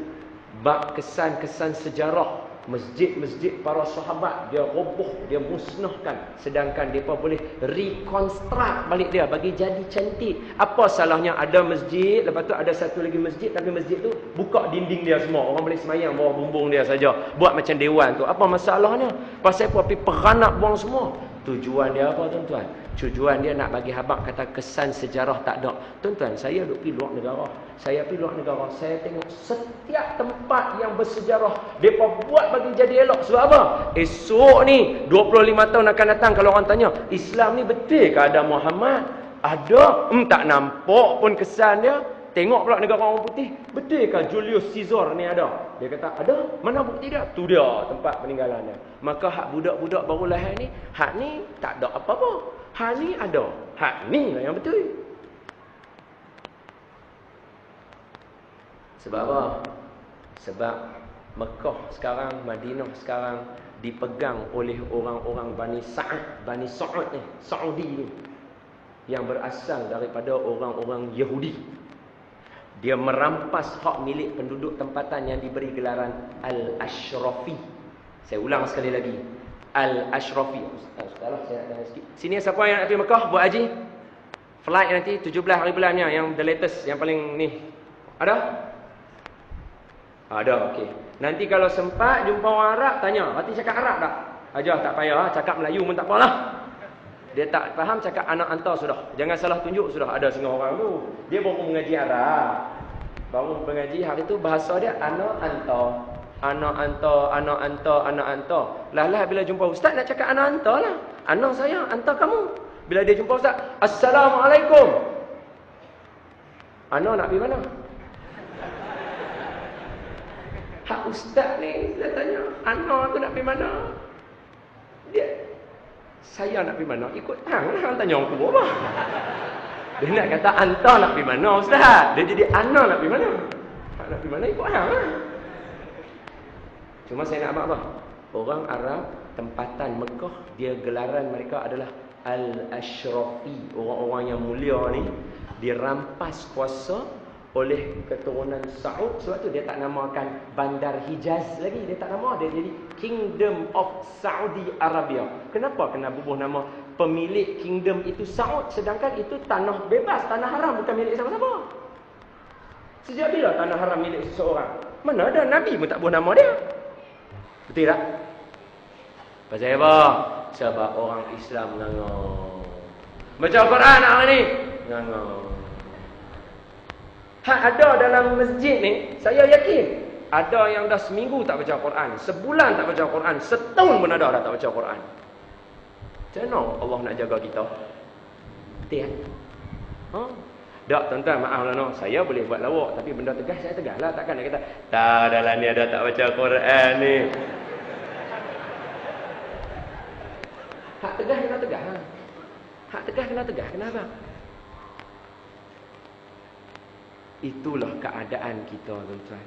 bab kesan-kesan sejarah masjid-masjid para sahabat, dia roboh, dia musnahkan, sedangkan depa boleh reconstruct balik dia bagi jadi cantik. Apa salahnya ada masjid, lepas tu ada satu lagi masjid, tapi masjid tu buka dinding dia semua, orang boleh semayang bawah bumbung dia saja, buat macam dewan tu. Apa masalahnya? Pasal apa pergi peranak buang semua? Tujuan dia apa tuan-tuan? Tujuan dia nak bagi habaq kata kesan sejarah tak ada. Tuan-tuan, saya duduk pergi luar negara. Saya tengok setiap tempat yang bersejarah depa buat bagi jadi elok. Sebab apa? Esok ni 25 tahun akan datang kalau orang tanya, Islam ni betul ke ada Muhammad? Ada, tak nampak pun kesan dia. Tengok pula negara orang putih, betul ke Julius Caesar ni ada? Dia kata ada. Mana bukti dia? Tu dia tempat peninggalan dia. Maka hak budak-budak baru lahir ni, hak ni tak ada apa-apa. Hak ni ada. Hak ni lah yang betul. Sebab apa? Sebab Mekah sekarang, Madinah sekarang dipegang oleh orang-orang Bani Sa'ud ni, Saudi ni, yang berasal daripada orang-orang Yahudi. Dia merampas hak milik penduduk tempatan yang diberi gelaran Al-Ashrafi. Saya ulang sekali lagi. Al-Ashrafi. Ustazlah, saya nak tanya sikit. Sini siapa yang nak pergi Mekah buat haji? Flight nanti 17 hari bulannya, yang the latest, yang paling ni. Ada? Ada, okey. Nanti kalau sempat jumpa orang Arab, tanya, "Hati cakap Arab tak?" Ajar, tak payah, cakap Melayu pun tak apalah. Dia tak faham, cakap anak hantar sudah. Jangan salah tunjuk, sudah ada setengah orang tu. Dia baru mengaji Arab. Baru mengaji hari tu bahasa dia anak hantar. Anak hantar. Lah bila jumpa ustaz nak cakap anak hantar lah. Anak saya hantar kamu. Bila dia jumpa ustaz, Assalamualaikum. Anak nak pergi mana? Hak ustaz ni dia tanya, anak tu nak pergi mana? Saya nak pergi mana? Ikut hang lah. Hang tanya aku apa? Dia nak kata anta nak pergi mana ustaz? Dia jadi ana nak pergi mana? Hang nak pergi mana? Ikut hang lah. Cuma saya nak abang apa? Orang Arab tempatan Mekah, dia gelaran mereka adalah Al-Ashrafi. Orang-orang yang mulia ni dirampas kuasa oleh keturunan Saud. Sebab tu dia tak namakan Bandar Hijaz lagi. Dia tak nama. Dia jadi Kingdom of Saudi Arabia. Kenapa kena bubuh nama pemilik kingdom itu Saud? Sedangkan itu tanah bebas, tanah haram, bukan milik siapa-siapa. Sejak bila tanah haram milik seseorang? Mana ada Nabi pun tak bubuh nama dia. Betul tak? Pasal apa? Sebab orang Islam ngangau. Baca Al-Quran hari ni ngangau. Hak ada dalam masjid ni, saya yakin ada yang dah seminggu tak baca Quran, sebulan tak baca Quran, setahun pun ada dah tak baca Quran. Macam mana Allah nak jaga kita? Betul kan? Tak tuan-tuan, maaf lah no. Saya boleh buat lawak, tapi benda tegas saya tegas lah. Takkan nak kata, tak dalam ni ada tak baca Quran ni. Hak tegas kena tegas lah. Hak tegas kena tegas. Kenapa? Itulah keadaan kita tuan-tuan.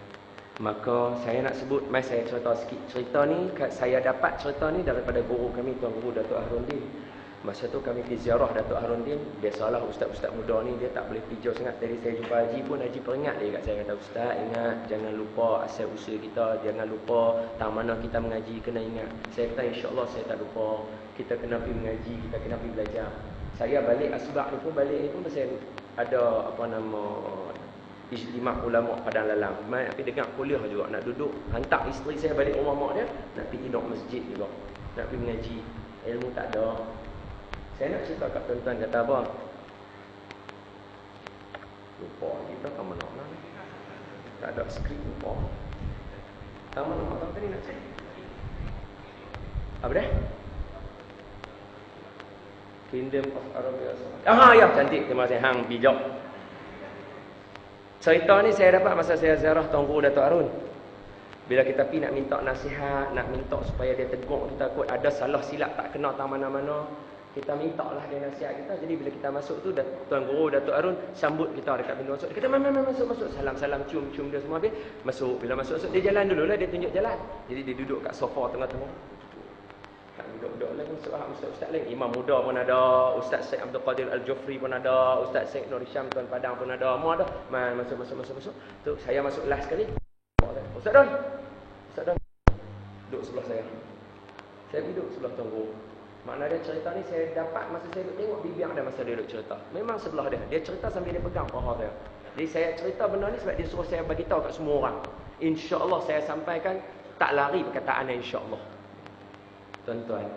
Maka saya nak sebut, mai saya cerita sikit. Cerita ni, saya dapat cerita ni daripada guru kami, Tuan Guru Datuk Harundin. Masa tu kami pergi ziarah Datuk Harundin. Biasalah ustaz-ustaz muda ni, dia tak boleh pergi jauh sangat. Tadi saya jumpa Haji pun, Haji peringat dia kat saya. Kata, "Ustaz, ingat, jangan lupa asal usul kita. Jangan lupa tang mana kita mengaji, kena ingat." Saya kata, "InsyaAllah saya tak lupa. Kita kena pergi mengaji, kita kena pergi belajar." Saya balik asbak ni pun, pasal ada apa nama Ijtima' ulama Padang Lalang. Mai pergi dengar kuliah juga, nak duduk hantar isteri saya balik rumah mak dia, nak pergi duduk masjid juga, nak pergi mengaji. Ilmu tak ada. Saya nak cerita kat tuan-tuan kata apa? Lupa kita kat mana ni? Tak ada skrip lupa. Tahu mana tahu tadi nak cakap? Apa dah? Kingdom of Arabia. Ya, cantik. Terima kasih hang bijak. Cerita ni saya dapat masa saya ziarah Tuan Guru Dato' Arun. Bila kita pergi nak minta nasihat, nak minta supaya dia tegur kita kot ada salah silap tak kena tak mana-mana, kita minta lah dia nasihat kita. Jadi bila kita masuk tu, Tuan Guru Dato' Arun sambut kita dekat pintu masuk. Dia kata, masuk. Salam-salam, cium-cium dia semua habis. Masuk. Bila masuk, dia jalan dulu lah, dia tunjuk jalan. Jadi dia duduk kat sofa tengah-tengah. Duduk-duduk lagi, ustaz-ustaz lain. Imam muda pun ada, Ustaz Syed Abdul Qadir Al-Jufri pun ada, Ustaz Syed Nur Hisham Tuan Padang pun ada. Semua ada. Masuk. Tu saya masuk last sekali. Ustaz Don. Duduk sebelah saya. Saya duduk sebelah Tuan Guru. Makna dia cerita ni saya dapat masa saya duduk tengok bibir dia masa dia duduk cerita. Memang sebelah dia. Dia cerita sambil dia pegang paha saya. Jadi saya cerita benda ni sebab dia suruh saya bagi tahu kat semua orang. InsyaAllah saya sampaikan tak lari perkataan insya-Allah. Tuan-tuan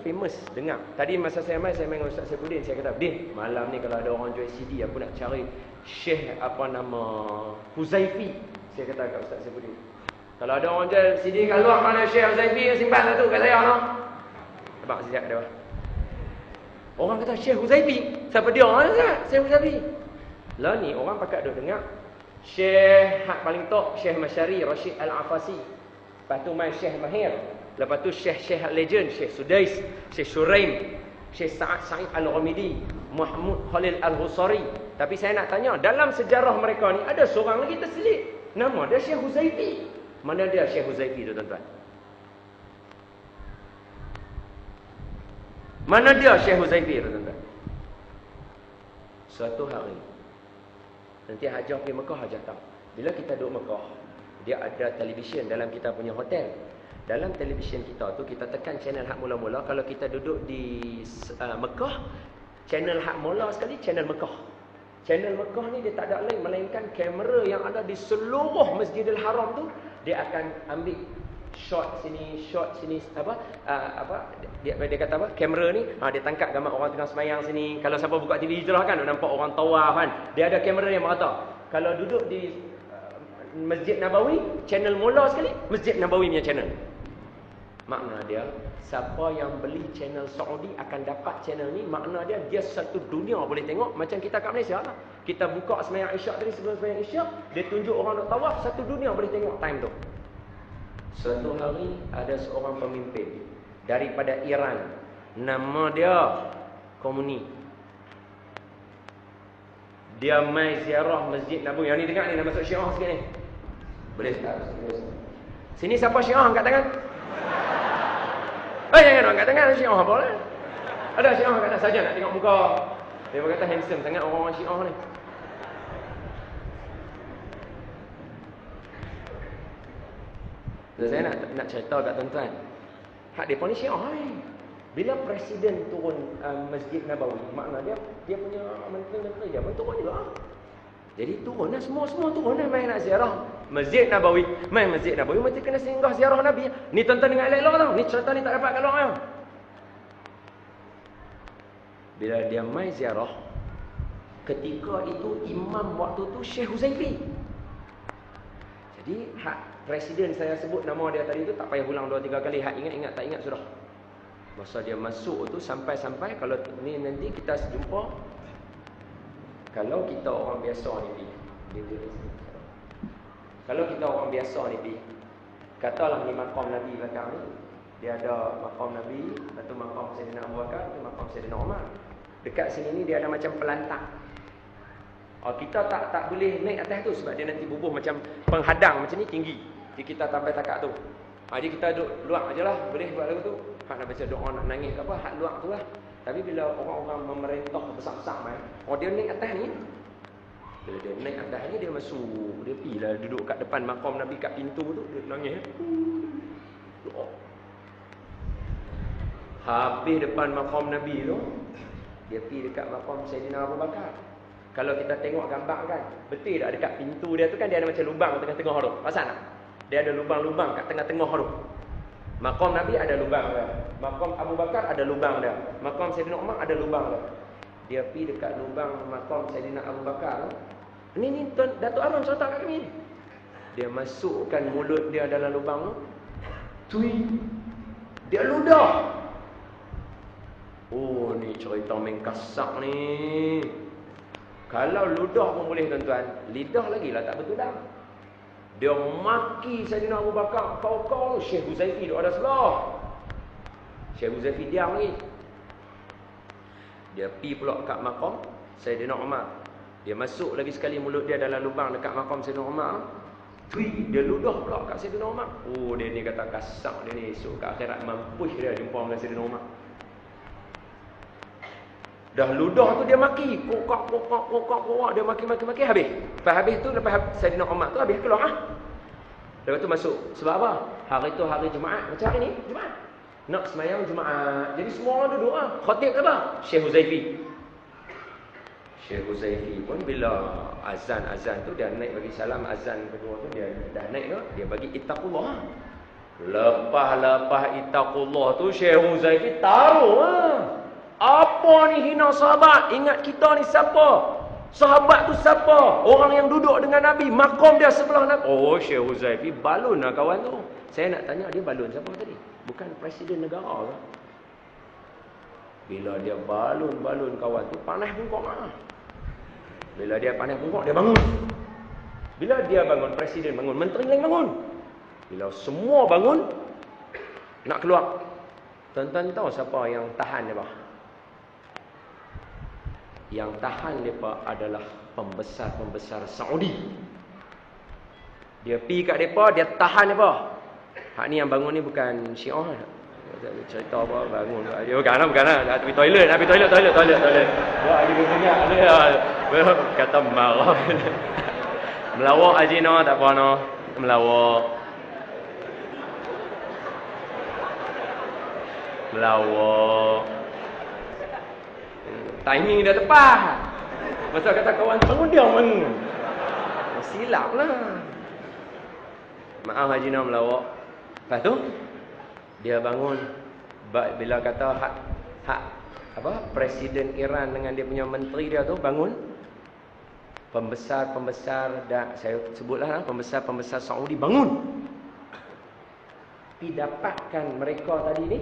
famous dengar. Tadi masa saya main dengan Ustaz Saifuddin, saya kata, "Din, malam ni kalau ada orang jual CD, aku nak cari Syekh apa nama Huzaifi." Saya kata kat Ustaz Saifuddin, "Kalau ada orang jual CD kat luar mana Syekh Huzaifi, simpan satu kat saya no." Nampak sejak dia. Orang kata Syekh Huzaifi, siapa dia? Syekh Huzaifi. Lah ni orang pakat duk dengar Syekh hak paling top Syekh Masyari Rashid Al-Afasi. Lepas tu main Syekh Mahir. Lepas tu Syekh legend, Syekh Sudais, Syekh Shuraim, Syekh Sa'id Al-Ghamidi, Mahmud Khalil Al-Husari. Tapi saya nak tanya, dalam sejarah mereka ni ada seorang lagi terselit. Nama dia Syekh Huzaifi. Mana dia Syekh Huzaifi tu tuan-tuan? Mana dia Syekh Huzaifi tu tuan-tuan? Suatu hari nanti Hajjah pergi Mekah, Hajjah tahu. Bila kita duduk Mekah, dia ada televisyen dalam kita punya hotel. Dalam televisyen kita tu, kita tekan channel hak mula-mula. Kalau kita duduk di Mekah, channel hak mula sekali, channel Mekah. Channel Mekah ni dia tak ada lain melainkan kamera yang ada di seluruh Masjidil Haram tu. Dia akan ambil shot sini, dia kata apa? Kamera ni, dia tangkap gambar orang tengah semayang sini. Kalau siapa buka TV Hijrah kan, nampak orang tawaf kan. Dia ada kamera yang merata. Kalau duduk di Masjid Nabawi, channel mula sekali, Masjid Nabawi punya channel. Makna dia, siapa yang beli channel Saudi akan dapat channel ni. Makna dia satu dunia boleh tengok. Macam kita kat Malaysia lah. Kita buka sembahyang Isyak tadi, sebelum sembahyang Isyak, dia tunjuk orang nak tawaf, satu dunia boleh tengok time tu. Suatu hari ada seorang pemimpin daripada Iran. Nama dia Komuni. Dia mai ziarah Masjid Nabawi. Yang ni dengar ni, nak masuk Syiah sikit ni. Boleh tak? Sini siapa Syiah angkat tangan? Jangan angkat tangan. Syiah apa lah? Ada Syiah angkat tangan saja nak tengok muka. Dia berkata handsome sangat orang-orang Syiah ni. Saya nak cerita kat tuan-tuan. Hak depa ni Syiah ni. Bila presiden turun Masjid Nabawi, makna dia punya menteri-menteri dia pun turun juga. Jadi turun lah, semua turun lah main nak ziarah Masjid Nabawi. Main Masjid Nabawi mesti kena singgah ziarah Nabi. Ni tuan-tuan dengar elok tau. Ni cerita ni tak dapat kat luar tau. Bila dia main ziarah, ketika itu imam waktu tu Syekh Huzaifi. Jadi hak presiden saya sebut nama dia tadi tu tak payah ulang 2-3 kali. Hak ingat tak ingat sudah. Masa dia masuk tu sampai kalau ni nanti kita jumpa. Kalau kita orang biasa ni kalau kita orang biasa ni katalah ni makam Nabi belakang ni, dia ada makam Nabi, satu makam Sayyidina Abu Bakar, satu makam Sayyidina Umar. Dekat sini ni dia ada macam pelantak. Kita tak boleh naik atas tu sebab dia nanti bubuh macam penghadang macam ni tinggi. Jadi kita sampai takat tu. Jadi kita duduk luar aje lah, boleh buat lagu tu. Hak nak baca doa nak nangis ke apa, hak luar tu lah. Tapi bila orang-orang memerintah besar-besar dia naik atas ni. Bila dia naik atas ni, dia masuk. Dia pergi lah duduk kat depan makam Nabi, kat pintu tu. Dia nangis. Doa. Habis depan makam Nabi tu, dia pergi dekat makam Sayyidina Abu Bakar. Kalau kita tengok gambar kan, betul tak dekat pintu dia tu kan dia ada macam lubang tengah-tengah tu. Pasal tak? Dia ada lubang-lubang kat tengah-tengah tu. Maqam Nabi ada lubang dia. Maqam Abu Bakar ada lubang dia. Maqam Sayyidina Umar ada lubang dia. Dia pergi dekat lubang maqam Sayyidina Abu Bakar. Ini Tuan Datuk Aram cerita kat kami. Dia masukkan mulut dia dalam lubang tu. Tui. Dia ludah. Oh, ni cerita main kasak ni. Kalau ludah pun boleh tuan-tuan, lidah lagi lah tak betul dah. Dia maki Sayyidina Abu Bakar. Kau Syekh Huzaifi duk ada selah. Syekh Huzaifi diam lagi. Dia pi pula kat maqam Sayyidina Umar. Dia masuk lagi sekali mulut dia dalam lubang dekat maqam Sayyidina Umar. Tui, dia ludah pula kat Sayyidina Umar. Oh, dia ni kata kasar dia ni. Esok kat akhirat mampus dia jumpa dengan Sayyidina Umar. Dah ludah tu dia maki, kokak, dia maki habis. Habis tu lepas Sayyidina Umar tu habis keluar ah. Lepas tu masuk. Sebab apa? Hari tu hari Jumaat, macam hari ni, Jumaat. Nak semayang Jumaat. Jadi semua orang duduk ah. Khatib kata, Syekh Huzaifi. Syekh Huzaifi pun bila azan tu dia naik bagi salam azan kedua tu dia dah naik tu, dia bagi ittaqullah. Lepas ittaqullah tu Syekh Huzaifi taruh ah. Apa ni hina sahabat? Ingat kita ni siapa? Sahabat tu siapa? Orang yang duduk dengan Nabi. Makom dia sebelah Nabi. Oh, Syekh Huzaifi balun lah kawan tu. Saya nak tanya dia balun siapa tadi? Bukan presiden negara ke? Bila dia balun kawan tu, panas bungkuk lah. Bila dia panas bungkuk, dia bangun. Bila dia bangun, presiden bangun, menteri lain bangun. Bila semua bangun, nak keluar. Tuan-tuan tahu siapa yang tahan dia? Yang tahan mereka adalah pembesar-pembesar Saudi. Dia pergi kat mereka, dia tahan mereka. Hak ni yang bangun ni bukan Syiah. Cerita apa bangun. Dia bukan lah. Nak pergi toilet. Buat lagi bersenyak. Kata marah. Melawak haji no, tak apa no. Melawak. Timing dah tepat. Masa kata kawan bangun, dia bangun. Silap lah. Maaf Haji Nam melawak. Lepas tu dia bangun. Bila kata Presiden Iran dengan dia punya menteri dia tu bangun. Pembesar-pembesar dah saya sebutlah pembesar-pembesar Saudi bangun. Didapatkan mereka tadi ni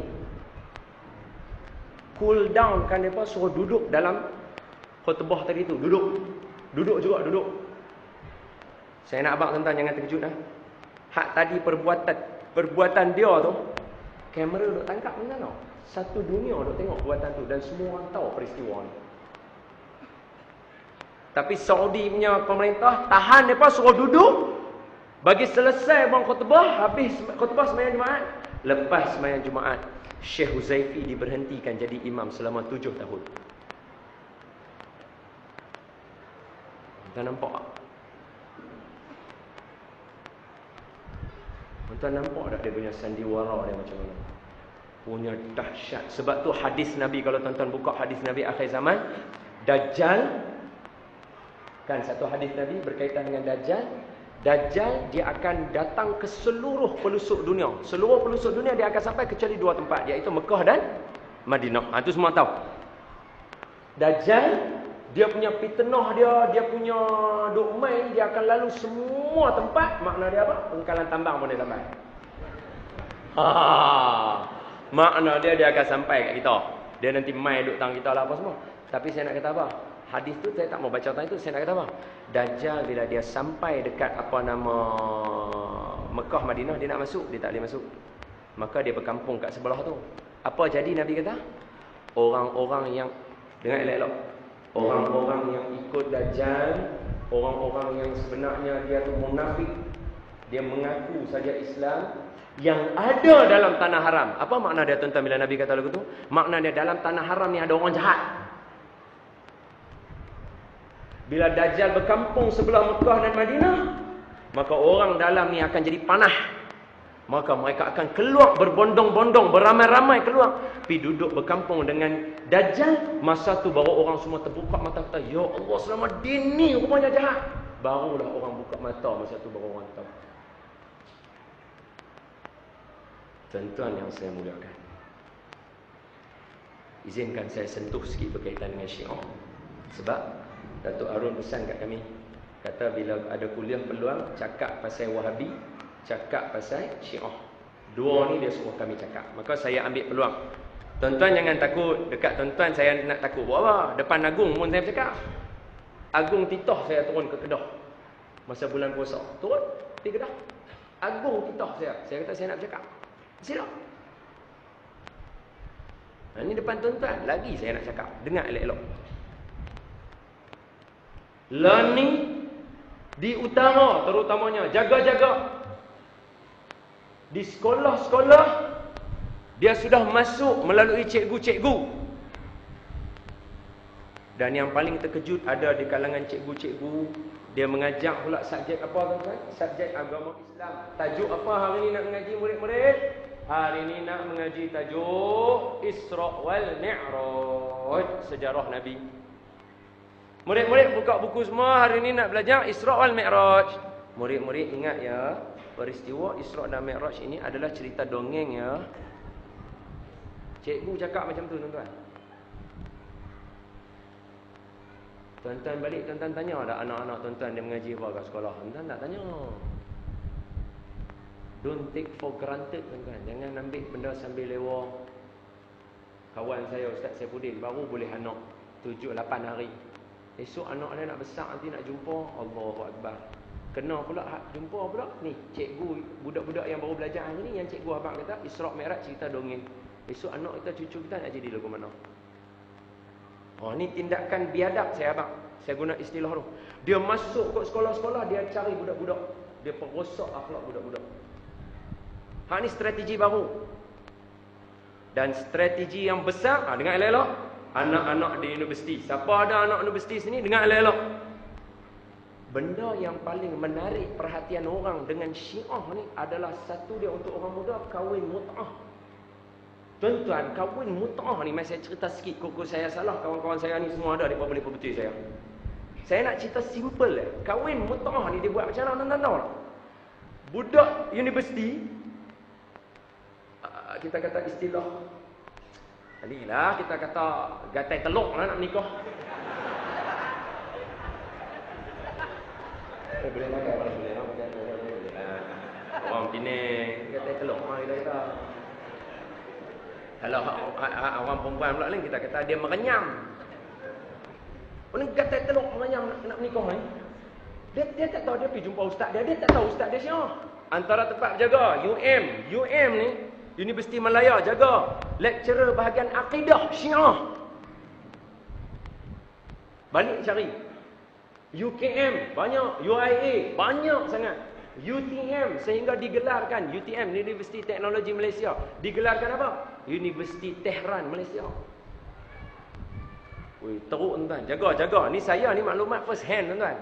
cool down kan mereka suruh duduk dalam khutbah tadi tu. Duduk. Saya nak abang tuan-tuan jangan terkejut lah. Hak tadi perbuatan dia tu, kamera duk tangkap mana tau. Satu dunia duk tengok perbuatan tu dan semua orang tahu peristiwa ni. Tapi Saudi punya pemerintah tahan mereka suruh duduk bagi selesai bang khutbah, habis khutbah sembahyang Jumaat. Lepas sembahyang Jumaat, Syekh Huzaifi diberhentikan jadi imam selama 7 tahun. Tuan nampak tak? Tuan nampak tak dia punya sandiwara dia macam mana? Punya dahsyat. Sebab tu hadis Nabi, kalau tuan-tuan buka hadis Nabi akhir zaman, Dajjal, kan satu hadis Nabi berkaitan dengan Dajjal. Dajjal dia akan datang ke seluruh pelosok dunia. Seluruh pelosok dunia dia akan sampai kecuali 2 tempat, iaitu Mekah dan Madinah. Itu semua tahu. Dajjal dia punya fitnah dia punya duk main, dia akan lalu semua tempat. Makna dia apa? Pengkalan tambang pun dia sampai. Makna dia akan sampai kat kita. Dia nanti main duk tang kita lah apa semua. Tapi saya nak kata apa? Hadis tu saya tak mau baca tentang itu. Saya nak kata apa? Dajjal bila dia sampai dekat Mekah, Madinah, dia nak masuk, dia tak boleh masuk. Maka dia berkampung kat sebelah tu. Apa jadi Nabi kata? Orang-orang yang, dengar elok-elok, orang-orang yang ikut Dajjal, orang-orang yang sebenarnya dia tu munafik, dia mengaku saja Islam, yang ada dalam tanah haram. Apa makna dia tuan-tuan bila Nabi kata lagu tu? Makna dia dalam tanah haram ni ada orang jahat. Bila Dajjal berkampung sebelah Mekah dan Madinah, maka orang dalam ni akan jadi panah. Maka mereka akan keluar berbondong-bondong, beramai-ramai keluar, pergi duduk berkampung dengan Dajjal. Masa tu baru orang semua terbuka mata, kata, ya Allah, selama dia ni rupanya jahat. Barulah orang buka mata, masa tu baru orang tahu. Tuan-tuan yang saya muliakan, izinkan saya sentuh sikit berkaitan dengan Syiah. Sebab Datuk Arun pesan kat kami, kata bila ada kuliah peluang, cakap pasal Wahabi, cakap pasal Syiah. Dua ni dia suruh kami cakap. Maka saya ambil peluang. Tuan-tuan jangan takut. Dekat tuan-tuan saya nak takut. Buat apa? Depan Agung pun saya bercakap. Agung titah saya turun ke Kedah masa bulan puasa. Turun di Kedah. Agung titah saya. Saya kata saya nak bercakap. Sila. Ini depan tuan-tuan. Lagi saya nak cakap. Dengar elok-elok. Lah ni di utara terutamanya, jaga-jaga. Di sekolah-sekolah dia sudah masuk melalui cikgu-cikgu. Dan yang paling terkejut ada di kalangan cikgu-cikgu, dia mengajak pula subjek apa tuan-tuan? Subjek agama Islam. Tajuk apa hari ni nak mengaji murid-murid? Hari ni nak mengaji tajuk Isra wal Mi'raj, sejarah Nabi. Murid-murid buka buku semua, hari ni nak belajar Isra wal Mi'raj. Murid-murid ingat ya, peristiwa Isra dan Mi'raj ini adalah cerita dongeng ya. Cikgu cakap macam tu tuan-tuan. Tuan-tuan balik, tuan-tuan tanya ada anak-anak tuan-tuan dia mengaji apa kat sekolah. Tuan-tuan tak tanya. Don't take for granted tuan-tuan. Jangan ambil benda sambil lewa. Kawan saya Ustaz Saifuddin baru boleh anak 7-8 hari. Esok anak dia nak besar nanti nak jumpa, Allahu Akbar. Kena pula jumpa pula ni cikgu budak-budak yang baru belajar hari ni, yang cikgu abang kata Isra Mi'raj cerita dongeng. Esok anak kita, cucu kita nak jadi lagu mana? Oh, ni tindakan biadab saya abang. Saya guna istilah tu. Dia masuk ke sekolah-sekolah, dia cari budak-budak. Dia perosak akhlak budak-budak. Ha, ni strategi baru. Dan strategi yang besar, dengar elok-elok. Anak-anak di universiti. Siapa ada anak universiti sini, dengar elok-elok. Benda yang paling menarik perhatian orang dengan Syiah ni adalah satu dia untuk orang muda, kahwin mut'ah. Tuan-tuan, kahwin mut'ah ni, mari saya cerita sikit, kok saya salah, kawan-kawan saya ni semua ada, mereka boleh perbetul saya. Saya nak cerita simple lah. Kahwin mut'ah ni dia buat macam mana, tuan-tuan tahu tak? Budak universiti, kita kata istilah, tadilah kita kata gatai teluk lah nak menikah. Boleh pakai, boleh pakai. Orang Penang gatai teluk mari kita kata. Kalau orang perempuan pula lain, kita kata dia merenyam. Orang kata teluk merenyam nak menikah ni. Dia tak tahu, dia pergi jumpa ustaz dia tak tahu ustaz dia siapa. Antara tempat jaga UM ni, Universiti Malaya jaga lecturer bahagian akidah Syiah. Balik cari. UKM banyak, UIA banyak sangat. UTM sehingga digelarkan, UTM Universiti Teknologi Malaysia, digelarkan apa? Universiti Tehran Malaysia. Woi, teruk tuan-tuan. Jaga. Ni saya ni maklumat first hand tuan-tuan.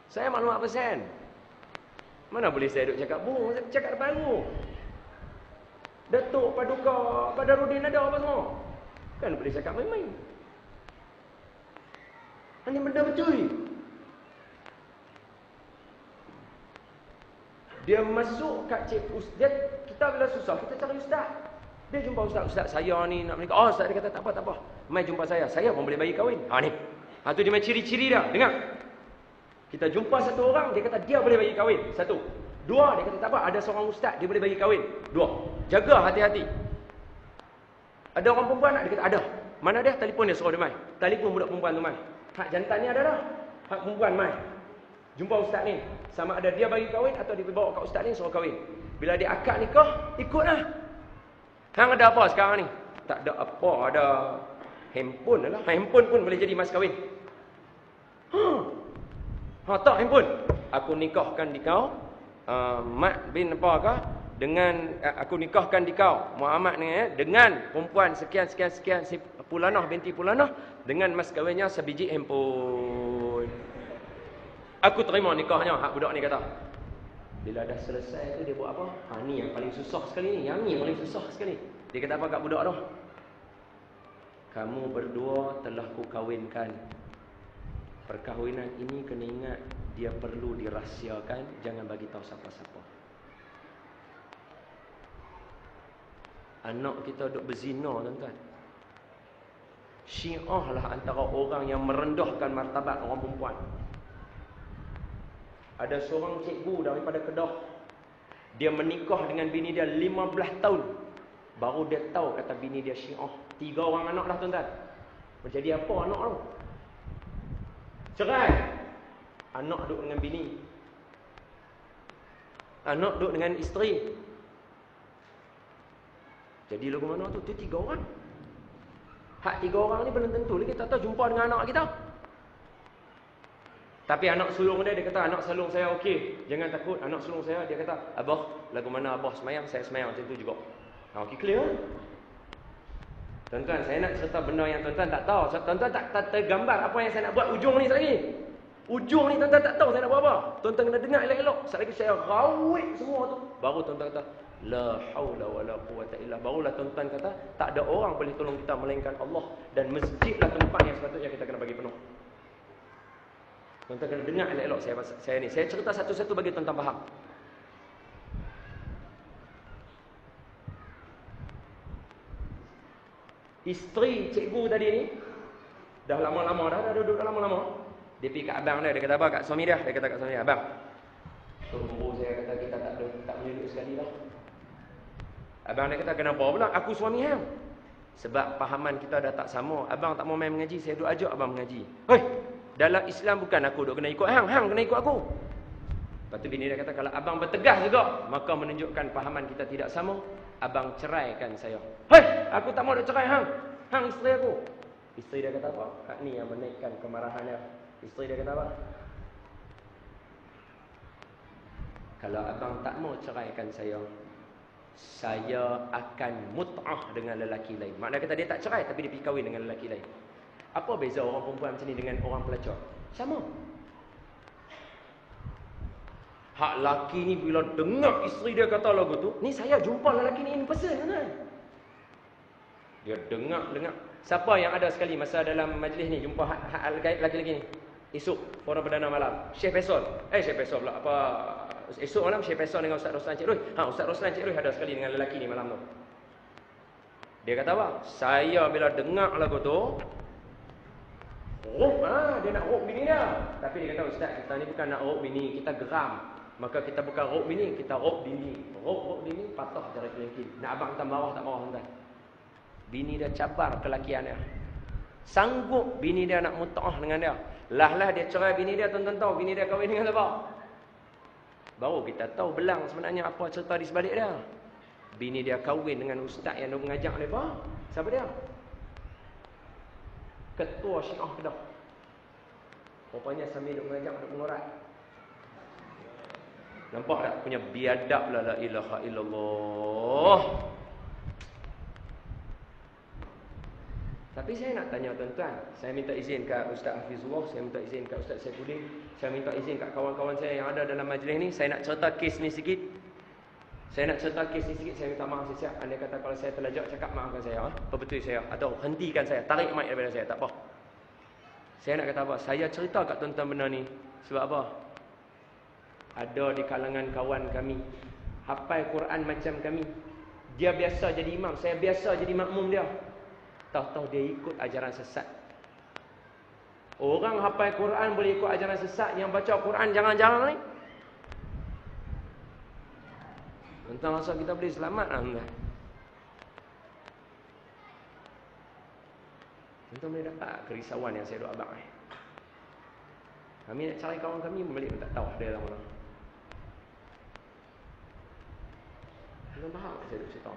Saya maklumat first hand. Mana boleh saya duk cakap bohong, saya cakap depan you. Datuk Paduka Badarudin ada apa semua? Kan boleh cakap main-main. Ini benda betul. Dia masuk kat dia, kita bila susah, kita cari ustaz. Dia jumpa ustaz saya ni nak menikah. Oh, ustaz dia kata tak apa. Mai jumpa saya pun boleh bagi kahwin. Ha ni. Ha tu dia main ciri-ciri dah. Dengar. Kita jumpa satu orang, dia kata dia boleh bagi kahwin. Satu. Dua, dia kata tak apa, ada seorang ustaz dia boleh bagi kahwin. Dua. Jaga hati-hati. Ada orang perempuan nak, dia kata ada. Mana dia? Telefon dia suruh dia mai. Telefon budak perempuan tu mai. Hak jantan ni ada dah. Hak perempuan mai. Jumpa ustaz ni. Sama ada dia bagi kahwin atau dia bawa kat ustaz ni suruh kahwin. Bila dia akad nikah, ikutlah. Hang ada apa sekarang ni? Tak ada apa, ada handphone lah. Handphone pun boleh jadi mas kahwin. Tak handphone. Aku nikahkan di kau, Mat bin apakah? Dengan aku nikahkan di kau, Muhammad ni dengan perempuan sekian si Pulanah binti Pulanah dengan mas kahwinnya sebiji handphone. Aku terima nikahnya, hak budak ni kata. Bila dah selesai tu dia buat apa? Ni yang paling susah sekali ni. Yang ni yang paling susah sekali. Dia kata apa kat budak tu? Kamu berdua telah ku kahwinkan. Perkahwinan ini kena ingat, dia perlu dirahsiakan, jangan bagi tahu siapa-siapa. Anak kita duk berzina, tuan-tuan. Syiah lah antara orang yang merendahkan martabat orang perempuan. Ada seorang cikgu daripada Kedah. Dia menikah dengan bini dia 15 tahun. Baru dia tahu kata bini dia Syiah. 3 orang anak dah, tuan-tuan. Jadi apa anak tu? Cerai. Anak duduk dengan bini. Anak duduk dengan isteri. Jadi lagu mana tu? Tu 3 orang. Hak 3 orang ni belum tentu lagi tak tahu jumpa dengan anak kita. Tapi anak sulung dia kata, anak sulung saya okey. Jangan takut, anak sulung saya, dia kata, abah, lagu mana abah semayang, saya semayang macam tu juga. Okey, clear. Tuan-tuan, saya nak cerita benda yang tuan-tuan tak tahu. Tuan-tuan tak tergambar apa yang saya nak buat ujung ni sekali. Ujung ni tuan-tuan tak tahu saya nak buat apa. Tuan-tuan kena dengar elok-elok. Sekali lagi saya rawik semua tu. Baru tuan-tuan kata, la haula wala quwwata illa. Barulah tuan-tuan kata, tak ada orang boleh tolong kita melainkan Allah. Dan masjidlah tempat yang sepatutnya kita kena bagi penuh. Tuan-tuan kena dengar elok-elok saya ni. Saya cerita satu-satu bagi tuan-tuan faham. Isteri cikgu tadi ni dah lama-lama dah duduk dah lama-lama. Dia pergi kat abang dia kata apa kat suami dia kata kat suami dia, abang, tunggu saya kata kita tak menyulut sekali lah. Abang dia kata kenapa pula aku suami hang? Sebab pahaman kita dah tak sama. Abang tak mau main mengaji, saya duk ajak abang mengaji. Hei, dalam Islam bukan aku duk kena ikut hang, hang kena ikut aku. Lepas tu bini dia kata kalau abang bertegas juga, maka menunjukkan pahaman kita tidak sama. Abang ceraikan saya. Hei, aku tak mau duk cerai hang. Hang isteri aku. Isteri dia kata apa? Hak ni yang menaikkan kemarahan dia. Isteri dia kata apa? Kalau abang tak mau ceraikan saya akan mut'ah dengan lelaki lain. Maknanya kata dia tak cerai tapi dia pergi kahwin dengan lelaki lain. Apa beza orang perempuan macam ni dengan orang pelacur? Sama. Hak laki ni bila dengar isteri dia kata lagu tu, ni saya jumpa lelaki ni in person kan. Dia dengar. Siapa yang ada sekali masa dalam majlis ni jumpa hak lelaki-lelaki ni? Esok Forum Perdana Malam. Syekh Faisal. Syekh Faisal pula apa? Esok malam Syekh Faisal dengan Ustaz Roslan Cik Roy. Ustaz Roslan Cik Roy ada sekali dengan lelaki ni malam tu. Dia kata apa? Saya bila dengar lagu tu, dia nak ruk bini dia. Tapi dia kata, Ustaz, kita ni bukan nak ruk bini, kita geram. Maka kita bukan ruk bini, kita ruk dini. Ruk dini patah jari kelingking. Nak abang kita marah tak marah tuan. Bini dia cabar kelakian dia. Sanggup bini dia nak mut'ah dengan dia. Lah dia cerai bini dia, tuan-tuan tahu bini dia kahwin dengan siapa? Baru kita tahu belang sebenarnya apa cerita di sebalik dia. Bini dia kahwin dengan ustaz yang duk mengajak mereka. Siapa dia? Ketua Syiah Kedah. Rupanya sambil duk mengajak duk mengorat. Nampak tak punya biadab la ilaha illallah. Tapi saya nak tanya tuan-tuan, saya minta izin kat Ustaz Hafizullah, saya minta izin kat Ustaz Saifuddin, saya minta izin kat kawan-kawan saya yang ada dalam majlis ni, saya nak cerita kes ni sikit. Saya minta maaf siap. Anda kata kalau saya terlajak, cakap maafkan saya, perbetul saya atau hentikan saya, tarik mic daripada saya, tak apa. Saya nak kata apa? Saya cerita kat tuan-tuan benda ni sebab apa? Ada di kalangan kawan kami hafal Quran macam kami. Dia biasa jadi imam, saya biasa jadi makmum dia. Tahu-tahu dia ikut ajaran sesat. Orang hafal Quran boleh ikut ajaran sesat, yang baca Quran jangan-jangan ni. Tentang rasa kita boleh selamat lah. Tuan boleh dapat kerisauan yang saya duk abang ni. Kami nak cari kawan kami balik pun tak tahu ada dalam mana. Tuan faham tak saya duk cerita?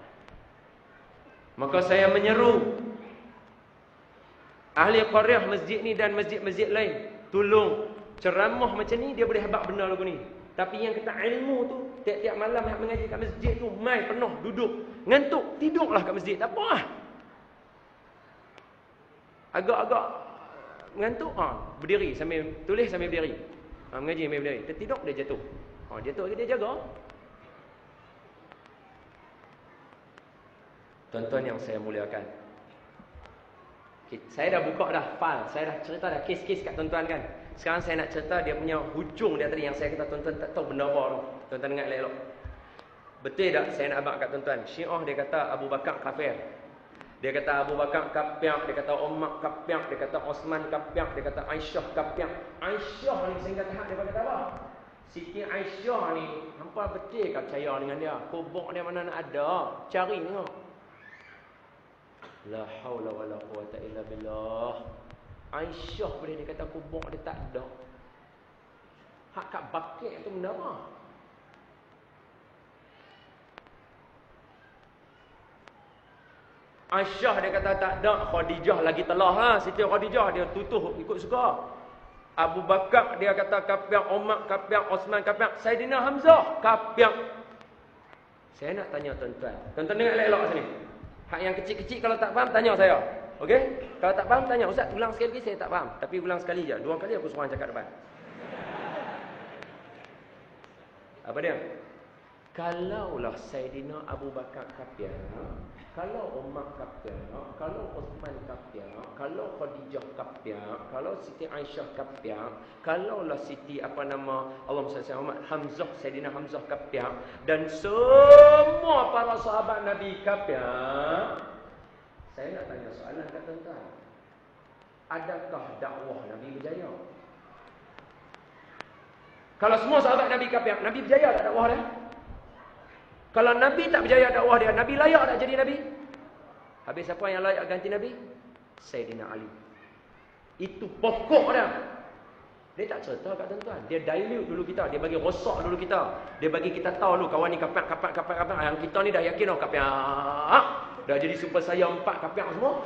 Maka saya menyeru ahli qaryah masjid ni dan masjid-masjid lain, tolong ceramah macam ni dia boleh habaq benda lagu ni. Tapi yang kata ilmu tu, tiap-tiap malam hak mengaji kat masjid tu mai penuh duduk, ngantuk, tidurlah kat masjid. Tak apa lah. Agak-agak ngantuk, berdiri sambil tulis sambil berdiri. Mengaji sambil berdiri. Tertidur dia jatuh. Dia tu dia jaga. Tuan-tuan yang saya muliakan, saya dah buka dah file, saya dah cerita dah kes-kes kat tuan-tuan kan. Sekarang saya nak cerita dia punya hujung dia tadi yang saya kata tuan-tuan tak tahu benda apa tu. Tuan-tuan dengar elok-elok. Betul tak saya nak abang kat tuan-tuan? Syiah dia kata Abu Bakar kafir. Dia kata Abu Bakar kafir, dia kata Umar kafir, dia kata Osman kafir, dia kata Aisyah kafir. Aisyah ni sehingga tahap dia kata apa? Siti Aisyah ni, hampa betul kau percaya dengan dia? Kubur dia mana nak ada? Cari tengok. La haula wala quwata illa billah. Aisyah boleh dia kata kubur dia tak ada. Hak kat bakit tu benda apa? Aisyah dia kata tak ada. Khadijah lagi telah lah. Siti Khadijah dia tutuh ikut suka. Abu Bakar dia kata kafir, Umar kafir, Osman kafir, Saidina Hamzah kafir. Saya nak tanya tuan-tuan. Tuan-tuan dengar elok-elok sini. Hak yang kecil-kecil kalau tak faham tanya saya. Okey? Kalau tak faham tanya, ustaz ulang sekali lagi saya tak faham. Tapi ulang sekali je. 2 kali aku suruh orang cakap depan. Apa dia? Kalaulah Saidina Abu Bakar kafir, kalau Umar kafir, kalau Uthman kafir, kalau Khadijah kafir, kalau Siti Aisyah kafir, kalaulah Siti Allahumma salli ala Muhammad, Hamzah, Saidina Hamzah kafir, dan semua para sahabat Nabi kafir. Saya nak tanya soalan kat tuan-tuan. Adakah dakwah Nabi berjaya? Kalau semua sahabat Nabi kafir, Nabi berjaya tak dakwah dia? Kalau Nabi tak berjaya dakwah dia, Nabi layak tak jadi Nabi? Habis siapa yang layak ganti Nabi? Sayyidina Ali. Itu pokok dia. Dia tak cerita kat tuan-tuan. Dia dilute dulu kita. Dia bagi rosak dulu kita. Dia bagi kita tahu dulu kawan ni kapak. Yang kita ni dah yakin dah kapak. Dah jadi super saya 4 kapak semua.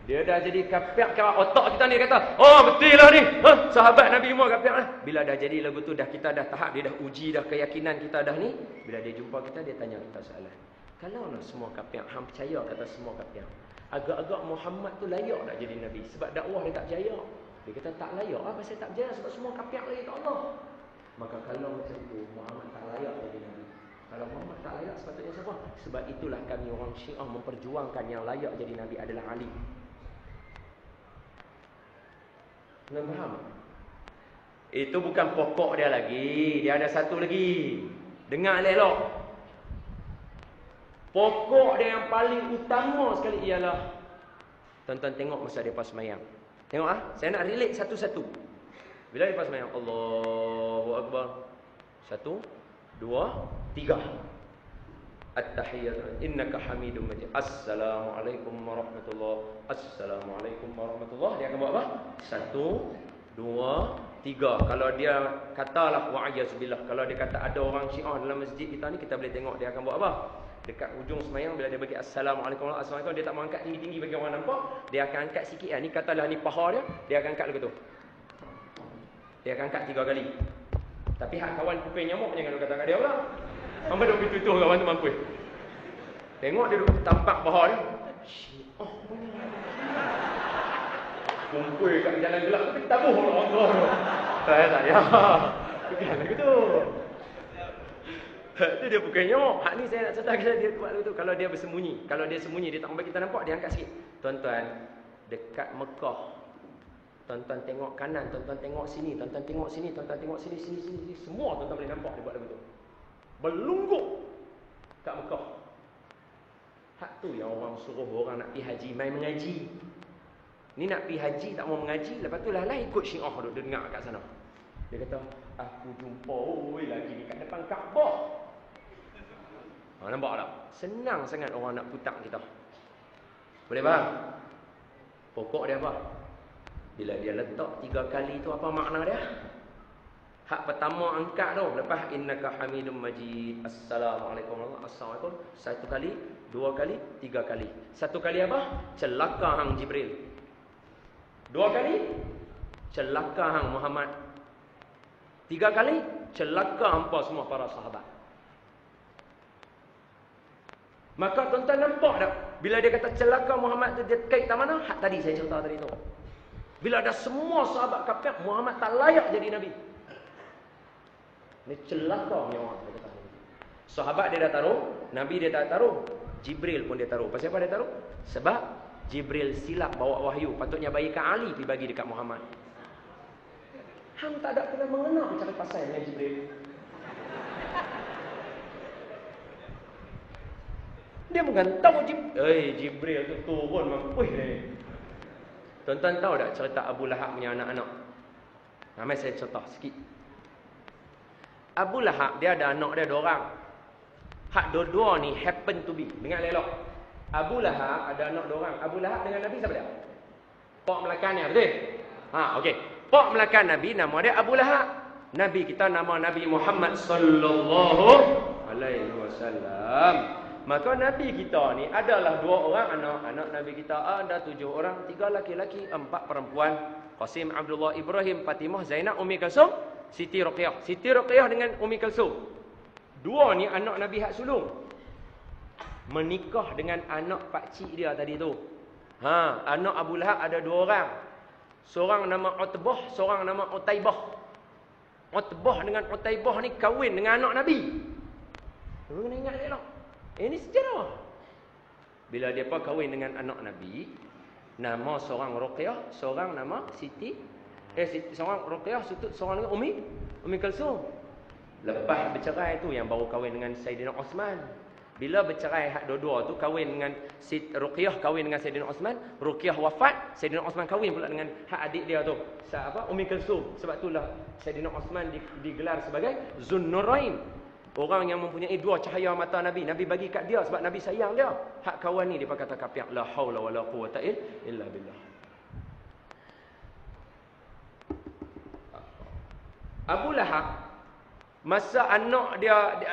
Dia dah jadi kafir, otak kita ni kata, oh betul lah ni, sahabat Nabi semua kafir lah. Bila dah jadi lagu tu, kita dah tahap, dia dah uji dah keyakinan kita dah ni. Bila dia jumpa kita, dia tanya kita soalan. Kalau nak semua kafir, hang percaya kata semua kafir, agak-agak Muhammad tu layak tak jadi Nabi? Sebab dakwah dia tak berjaya. Dia kata tak layak, pasal tak berjaya sebab semua kafir lagi kat Allah. Maka kalau macam tu, Muhammad tak layak jadi Nabi. Kalau Muhammad tak layak, sepatutnya siapa? Sebab itulah kami orang Syiah memperjuangkan yang layak jadi Nabi adalah Ali. Nak faham? Itu bukan pokok dia lagi. Dia ada satu lagi. Dengar elok. Pokok dia yang paling utama sekali ialah, tuan-tuan tengok masa dia pas sembahyang. Tengok saya nak relate satu-satu. Bila dia pas sembahyang, Allahu Akbar. 1, 2, 3. At-tahiyyatu innaka Hamidum Majid. Assalamualaikum warahmatullahi. Assalamualaikum warahmatullahi. Dia akan buat apa? 1, 2, 3. Kalau dia katalah wa'ayazubillah, kalau dia kata ada orang Syiah dalam masjid kita ni, kita boleh tengok dia akan buat apa. Dekat ujung sembahyang bila dia bagi assalamualaikum warahmatullahi, dia tak mau angkat tinggi-tinggi bagi orang nampak. Dia akan angkat sikit ni katalah ni paha dia akan angkat lagu tu. Dia akan angkat 3 kali. Tapi hak kawan kuping nyamuk jangan kata kat dia pula. Hamba duk tutup kawan tu mampu. Tengok dia duk tampak paha dia. Syiah. Kumpul kat jalan gelap tu tabuh orang tu. Saya tak ya. Bukan lagu tu. Itu dia bukan nyamuk. Hak ni saya nak cerita dia buat lagu tu. Kalau dia bersembunyi, kalau dia sembunyi dia tak mau kita nampak, dia angkat sikit. Tuan-tuan, dekat Mekah, tuan-tuan tengok kanan, tuan-tuan tengok sini, tuan-tuan tengok sini, tuan-tuan tengok sini, semua tuan-tuan boleh nampak dia buat lagu tu. Berlungguk kat Mekah. Hak tu yang orang suruh orang nak pergi haji mai mengaji. Ni nak pergi haji tak mau mengaji, lepas tu lah ikut Syiah duk dengar kat sana. Dia kata, aku jumpa lagi ni kat depan Kaabah. Nampak tak? Senang sangat orang nak putak kita. Boleh faham? Pokok dia apa? Bila dia letak 3 kali tu, apa makna dia? Hak pertama angkat tu, lepas innaka Hamidum Majid, assalamualaikum warahmatullahi wabarakatuh. 1 kali, 2 kali, 3 kali. 1 kali apa? Celaka hang Jibril. 2 kali, celaka hang Muhammad. 3 kali, celaka hampa semua para sahabat. Maka tuan-tuan nampak tak? Bila dia kata celaka Muhammad tu, dia kait tak mana? Hak tadi saya cerita tadi tu. Bila ada semua sahabat kafir, Muhammad tak layak jadi Nabi. Ni celaka punya orang. Sahabat dia dah taruh, Nabi dia tak taruh, Jibril pun dia taruh. Pasal apa dia taruh? Sebab Jibril silap bawa wahyu. Patutnya bagikan Ali pergi bagi dekat Muhammad. Hang tak ada pernah mengenal bicara pasal dengan Jibril. Dia bukan tahu Jibril tu turun mampus dia. Tuan-tuan tahu tak cerita Abu Lahab punya anak-anak? Mari saya cerita sikit. Abu Lahab dia ada anak dia 2 orang. Hak dua-dua ni happen to be. Dengar elok. Abu Lahab ada anak 2 orang. Abu Lahab dengan Nabi siapa dia? Pak Melakan ni, betul? Okey. Pak Melakan Nabi nama dia Abu Lahab. Nabi kita nama Nabi Muhammad sallallahu alaihi wasallam. Maka Nabi kita ni adalah 2 orang anak Nabi kita ada 7 orang, 3 laki-laki, 4 perempuan. Qasim, Abdullah, Ibrahim, Fatimah, Zainab, Ummi Kalsum, Siti Ruqayyah. Siti Ruqayyah dengan Ummi Kalsum. 2 ni anak Nabi hak sulung. Menikah dengan anak pakcik dia tadi tu. Anak Abu Lahab ada 2 orang. Seorang nama Utbah, seorang nama Utaibah. Utbah dengan Utaibah ni kahwin dengan anak Nabi. Kau kena ingat elok. Ini sejarah. Bila depa kahwin dengan anak Nabi, nama seorang Ruqayyah, seorang nama Siti. Seorang Ruqayyah, seorang lagi Ummi Kalsum. Lepas bercerai tu yang baru kahwin dengan Saidina Osman. Bila bercerai hak dua-dua tu kahwin dengan Ruqayyah kahwin dengan Saidina Osman, Ruqayyah wafat, Saidina Osman kahwin pula dengan hak adik dia tu. Ummi Kalsum. Sebab itulah Saidina Osman digelar sebagai Zunnurain. Orang yang mempunyai 2 cahaya mata Nabi. Nabi bagi kat dia sebab Nabi sayang dia. Hak kawan ni dia kata kapiak la haula wala quwata illa billah. Abu Lahab masa anak dia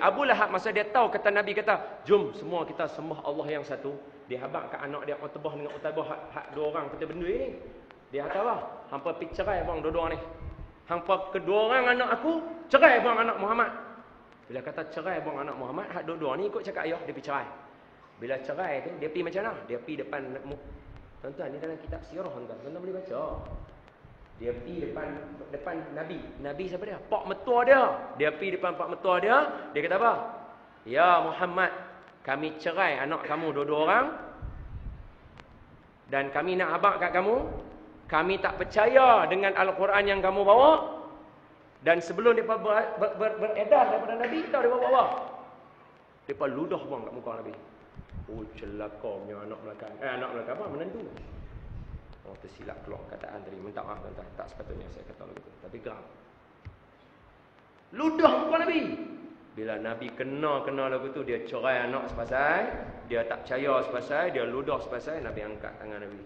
Abu Lahab masa dia tahu kata Nabi kata, "Jom semua kita sembah Allah yang satu." Dia habaq kat anak dia Utbah dengan Utaibah hak 2 orang kita benda ni. Dia kata apa? Hampa pergi cerai bang 2 orang ni. Hampa kedua orang anak aku, cerai bang anak Muhammad. Bila kata cerai bang anak Muhammad, hak 2 ni ikut cakap ayah dia pergi cerai. Bila cerai tu dia pergi macam mana? Dia pergi depan tuan-tuan ni dalam kitab sirah tuan-tuan. Tuan-tuan boleh baca. Dia pergi depan Nabi. Nabi siapa dia? Pak mertua dia. Dia pergi depan pak mertua dia. Dia kata apa? "Ya Muhammad, kami cerai anak kamu 2 orang. Dan kami nak habaq kat kamu. Kami tak percaya dengan Al-Quran yang kamu bawa. Dan sebelum mereka beredar daripada Nabi, tahu mereka buat apa? Mereka ludah bang kat muka Nabi. Oh celaka punya anak Melakan. Anak Melakan apa? Menantu. Oh tersilap keluar kataan tadi. Minta maaf tuan-tuan. Tak sepatutnya saya kata begitu. Tapi geram. Ludah muka Nabi. Bila Nabi kena lagu tu, dia cerai anak sepasai. Dia tak percaya sepasai. Dia ludah sepasai. Nabi angkat tangan Nabi.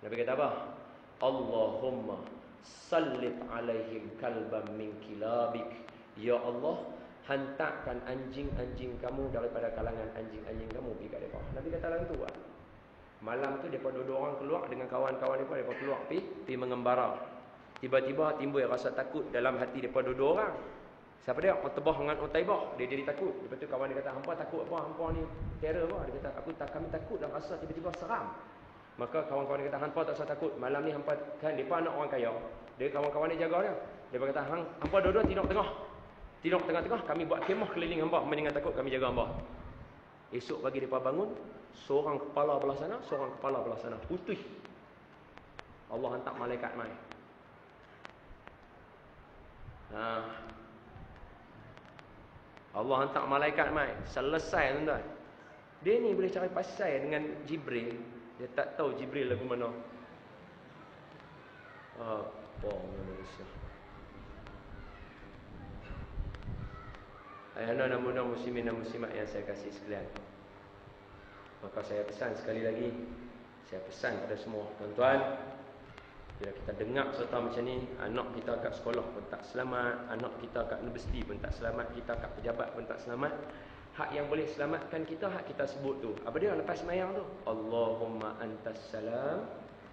Nabi kata apa? Allahumma sallit alaihim kalbam min kilabik. Ya Allah, hantarkan anjing-anjing kamu daripada kalangan anjing-anjing kamu pergi kat mereka. Nabi kata lagu tu lah. Malam tu mereka 2 orang keluar dengan kawan-kawan mereka keluar pergi mengembara. Tiba-tiba timbul rasa takut dalam hati mereka 2 orang. Siapa dia? Utbah dengan Utaibah. Dia jadi takut. Lepas tu kawan dia kata, "Hampa takut apa? Hampa ni terror apa?" Dia kata, kami takut dan rasa tiba-tiba seram." Maka kawan-kawan dia kata, "Hampa tak usah takut. Malam ni hampa kan depa anak orang kaya. Dia kawan-kawan dia jaga dia. Dia kata, hampa 2-2 tidur tengah. Tidur tengah-tengah, kami buat kemah keliling hampa. Jangan takut, kami jaga hampa." Esok pagi depa bangun, seorang kepala belah sana, seorang kepala belah sana. Putih. Allah hantar malaikat mai. Allah hantar malaikat mai. Selesai tuan-tuan. Dia ni boleh cari pasal dengan Jibril. Dia tak tahu Jibril lagu mana. Apa manusia. Ayahanda dan bunda muslimin dan muslimat yang saya kasih sekalian. Maka saya pesan sekali lagi. Saya pesan kepada semua tuan-tuan. Bila kita dengar serta macam ni, anak kita kat sekolah pun tak selamat, anak kita kat universiti pun tak selamat, kita kat pejabat pun tak selamat. Hak yang boleh selamatkan kita, hak kita sebut tu. Apa dia lepas semayang tu? Allahumma antas salam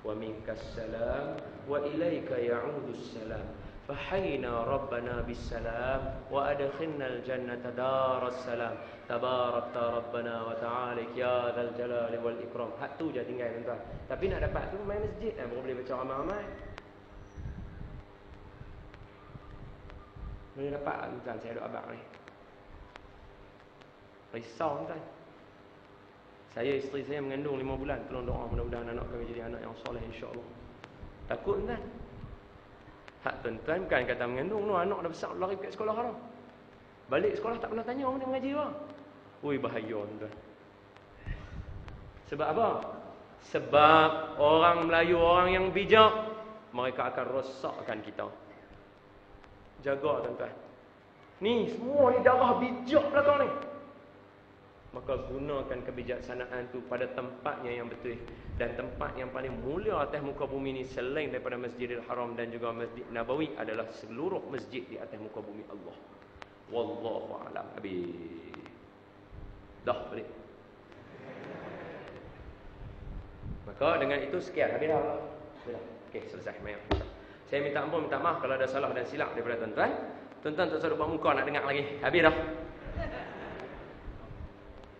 wa minkas salam wa ilaika ya'udus salam. Fahayna rabbana bis salam wa adkhilnal jannata daras salam. Tabarakta rabbana wa ta'ala ya dzal jalali wal ikram. Hak tu je tinggal tuan-tuan. Tapi nak dapat tu main masjid baru boleh baca ramai-ramai. Boleh dapat tuan saya duk abang ni. Risau tuan. Saya isteri saya mengandung 5 bulan. Tolong doa mudah-mudahan anak kami jadi anak yang soleh insya-Allah. Takut tuan. Hak tuan-tuan bukan kata mengandung, no, anak dah besar lari kat sekolah haram. Balik sekolah tak pernah tanya orang dia mengaji apa. Ui, bahaya tuan. Sebab apa? Sebab orang Melayu, orang yang bijak, mereka akan rosakkan kita. Jaga tuan-tuan. Ni semua ni darah bijak belakang ni. Maka gunakan kebijaksanaan tu pada tempatnya yang betul. Dan tempat yang paling mulia atas muka bumi ni selain daripada Masjidil Haram dan juga Masjid Nabawi adalah seluruh masjid di atas muka bumi Allah. Wallahu a'lam. Habis. Dah balik. Maka dengan itu sekian. Habis dah. Okey, selesai. Mari. Saya minta ampun, minta maaf kalau ada salah dan silap daripada tuan-tuan. Tuan-tuan tak usah buat muka nak dengar lagi. Habis dah.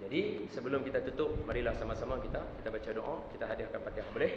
Jadi sebelum kita tutup, marilah sama-sama kita baca doa, kita hadiahkan Fatihah boleh?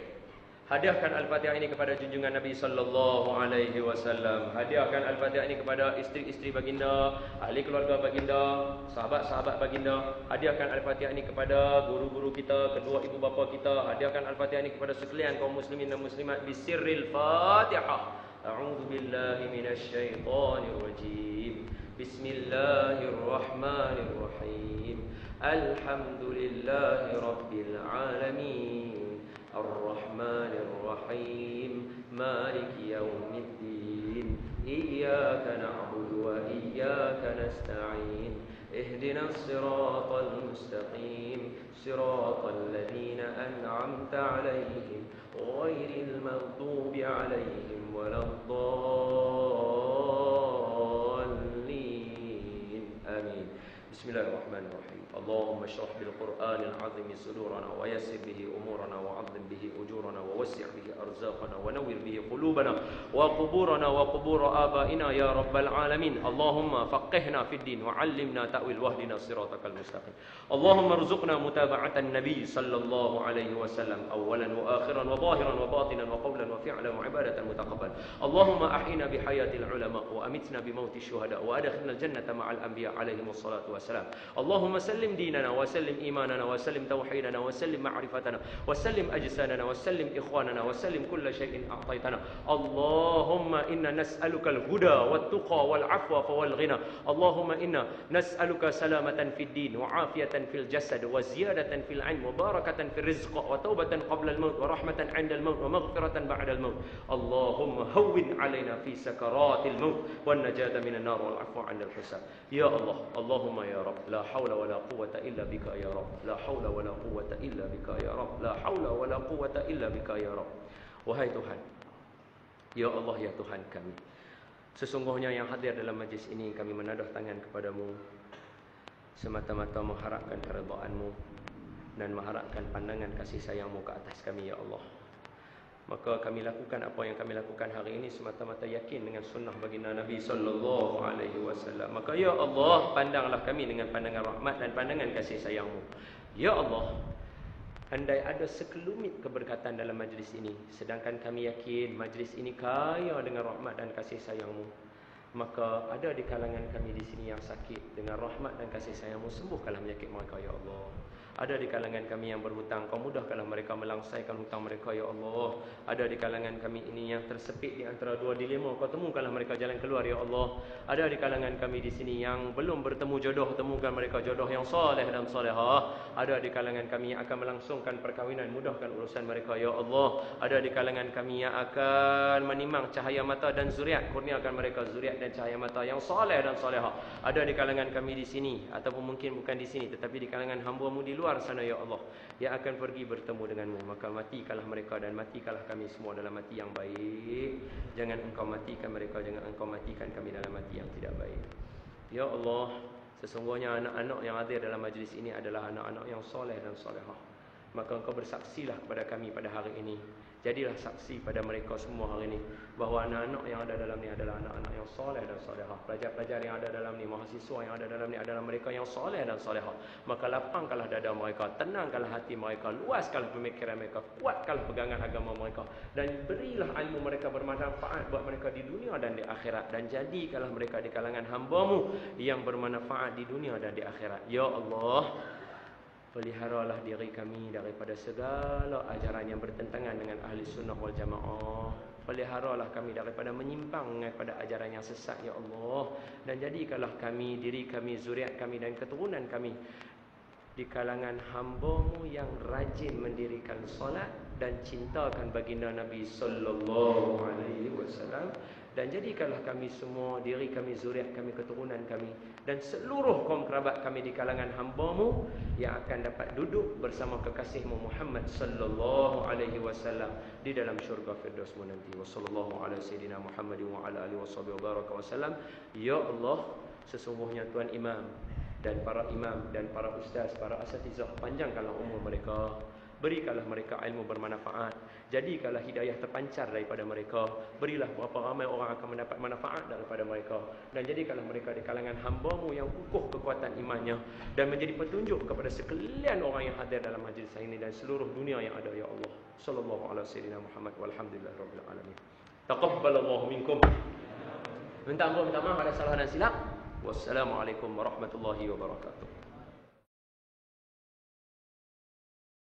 Hadiahkan Al-Fatihah ini kepada junjungan Nabi sallallahu alaihi wasallam. Hadiahkan Al-Fatihah ini kepada isteri-isteri baginda, ahli keluarga baginda, sahabat-sahabat baginda. Hadiahkan Al-Fatihah ini kepada guru-guru kita, kedua ibu bapa kita. Hadiahkan Al-Fatihah ini kepada sekalian kaum muslimin dan muslimat bisirril Fatihah. A'udzu billahi minasy syaithanir rajim. Bismillahirrahmanirrahim. Alhamdulillahi rabbil alamin. Ar-Rahmanir Rahim. Maliki yaumiddin. Iyyaka na'budu wa iyyaka nasta'in. Ihdinas siratal mustaqim. Siratal ladzina an'amta 'alaihim ghairil maghdubi 'alaihim waladdallin. Amin. Bismillahirrahmanirrahim. Allahumma shrah bil Qur'anil azim sudurana wa yassir bihi umurana wa 'azzim bihi ujurana wa wassi' bihi arzaqana wa nawwir bihi qulubana wa quburana wa qubur abaina ya rabbal alamin. Allahumma faqihna fid din wa 'allimna ta'wil wahdina siratakal mustaqim. Allahumma rzuqna mutaba'atan nabiy sallallahu alaihi wasallam awwalan wa akhiran wa zahiran wa batinan wa qawlan wa fi'lan wa ibadatan mutaqabbal. Allahumma ahyina bi hayatil ulama wa amitna bi mauti syuhada wa adkhilna al jannata ma'al anbiya alaihi wassalatu wassalam. Allahumma sallim ديننا وسلم إيماننا وسلم توحيدنا وسلم معرفتنا وسلم أجسادنا وسلم إخواننا وسلم كل شيء أعطيتنا. اللهم إنا نسألك الهدى والتقى والعفو والغنى. اللهم إنا نسألك سلامة في الدين وعافية في الجسد وزيادة في العلم وبركة في الرزق وتوبة قبل الموت ورحمة عند الموت ومغفرة بعد الموت. اللهم هون علينا في سكرات الموت والنجاة من النار والعفو عند الحساب. يا الله اللهم يا رب لا حول ولا قوة إلا بك يا رب. لا حول ولا قوة إلا بك يا رب. لا حول ولا قوة إلا بك يا رب. Wahai Tuhan, ya Allah ya Tuhan kami, sesungguhnya yang hadir dalam majlis ini kami menadah tangan kepadamu semata-mata mengharapkan keridhaan-Mu dan mengharapkan pandangan kasih sayang-Mu ke atas kami ya Allah. Maka kami lakukan apa yang kami lakukan hari ini semata-mata yakin dengan sunnah baginda Nabi sallallahu alaihi wasallam. Maka ya Allah, pandanglah kami dengan pandangan rahmat dan pandangan kasih sayang-Mu. Ya Allah, andai ada sekelumit keberkatan dalam majlis ini, sedangkan kami yakin majlis ini kaya dengan rahmat dan kasih sayang-Mu, maka ada di kalangan kami di sini yang sakit, dengan rahmat dan kasih sayang-Mu sembuhkanlah penyakit mereka ya Allah. Ada di kalangan kami yang berhutang, Kau mudahkanlah mereka melangsaikan hutang mereka ya Allah. Ada di kalangan kami ini yang tersepit di antara dua dilema, Kau temukanlah mereka jalan keluar ya Allah. Ada di kalangan kami di sini yang belum bertemu jodoh, temukan mereka jodoh yang soleh dan solehah. Ada di kalangan kami yang akan melangsungkan perkahwinan, mudahkan urusan mereka ya Allah. Ada di kalangan kami yang akan menimang cahaya mata dan zuriat, kurniakan mereka zuriat dan cahaya mata yang soleh dan solehah. Ada di kalangan kami di sini, ataupun mungkin bukan di sini, tetapi di kalangan hamba-Mu di luar sana ya Allah, yang akan pergi bertemu denganmu. Maka matikanlah mereka dan matikanlah kami semua dalam mati yang baik. Jangan Engkau matikan mereka, jangan Engkau matikan kami dalam mati yang tidak baik. Ya Allah, sesungguhnya anak-anak yang hadir dalam majlis ini adalah anak-anak yang soleh dan solehah. Maka Engkau bersaksilah kepada kami pada hari ini. Jadilah saksi pada mereka semua hari ini bahawa anak-anak yang ada dalam ni adalah anak-anak yang soleh dan solehah. Pelajar-pelajar yang ada dalam ni, mahasiswa yang ada dalam ni adalah mereka yang soleh dan solehah. Maka lapangkanlah dada mereka, tenangkanlah hati mereka, luaskanlah pemikiran mereka, kuatkanlah pegangan agama mereka, dan berilah ilmu mereka bermanfaat buat mereka di dunia dan di akhirat. Dan jadikanlah mereka di kalangan hamba-Mu yang bermanfaat di dunia dan di akhirat. Ya Allah, peliharalah diri kami daripada segala ajaran yang bertentangan dengan ahli sunnah wal jamaah. peliharalah kami daripada menyimpang daripada ajaran yang sesat ya Allah, dan jadikanlah kami, diri kami, zuriat kami dan keturunan kami di kalangan hamba-Mu yang rajin mendirikan solat dan cintakan baginda Nabi sallallahu alaihi wasallam, dan jadikanlah kami semua, diri kami, zuriat kami, keturunan kami dan seluruh kaum kerabat kami di kalangan hamba-Mu yang akan dapat duduk bersama kekasih-Mu Muhammad sallallahu alaihi wasallam di dalam syurga Firdaus-Mu nanti. Wassallallahu ala sayidina Muhammadin wa ala alihi wasallam. Ya Allah, sesungguhnya Tuan Imam dan para imam dan para ustaz, para asatizah, panjangkanlah umur mereka, berikanlah mereka ilmu bermanfaat, jadikanlah hidayah terpancar daripada mereka, berilah berapa ramai orang akan mendapat manfaat daripada mereka, dan jadikanlah mereka di kalangan hamba-Mu yang kukuh kekuatan imannya dan menjadi petunjuk kepada sekalian orang yang hadir dalam majlis ini dan seluruh dunia yang ada ya Allah. Sallallahu alaihi wasallam Muhammad walhamdulillahirabbil alamin. Taqabbalallahu minkum. Minta ampun, minta maaf ada salah dan silap. Wassalamualaikum warahmatullahi wabarakatuh.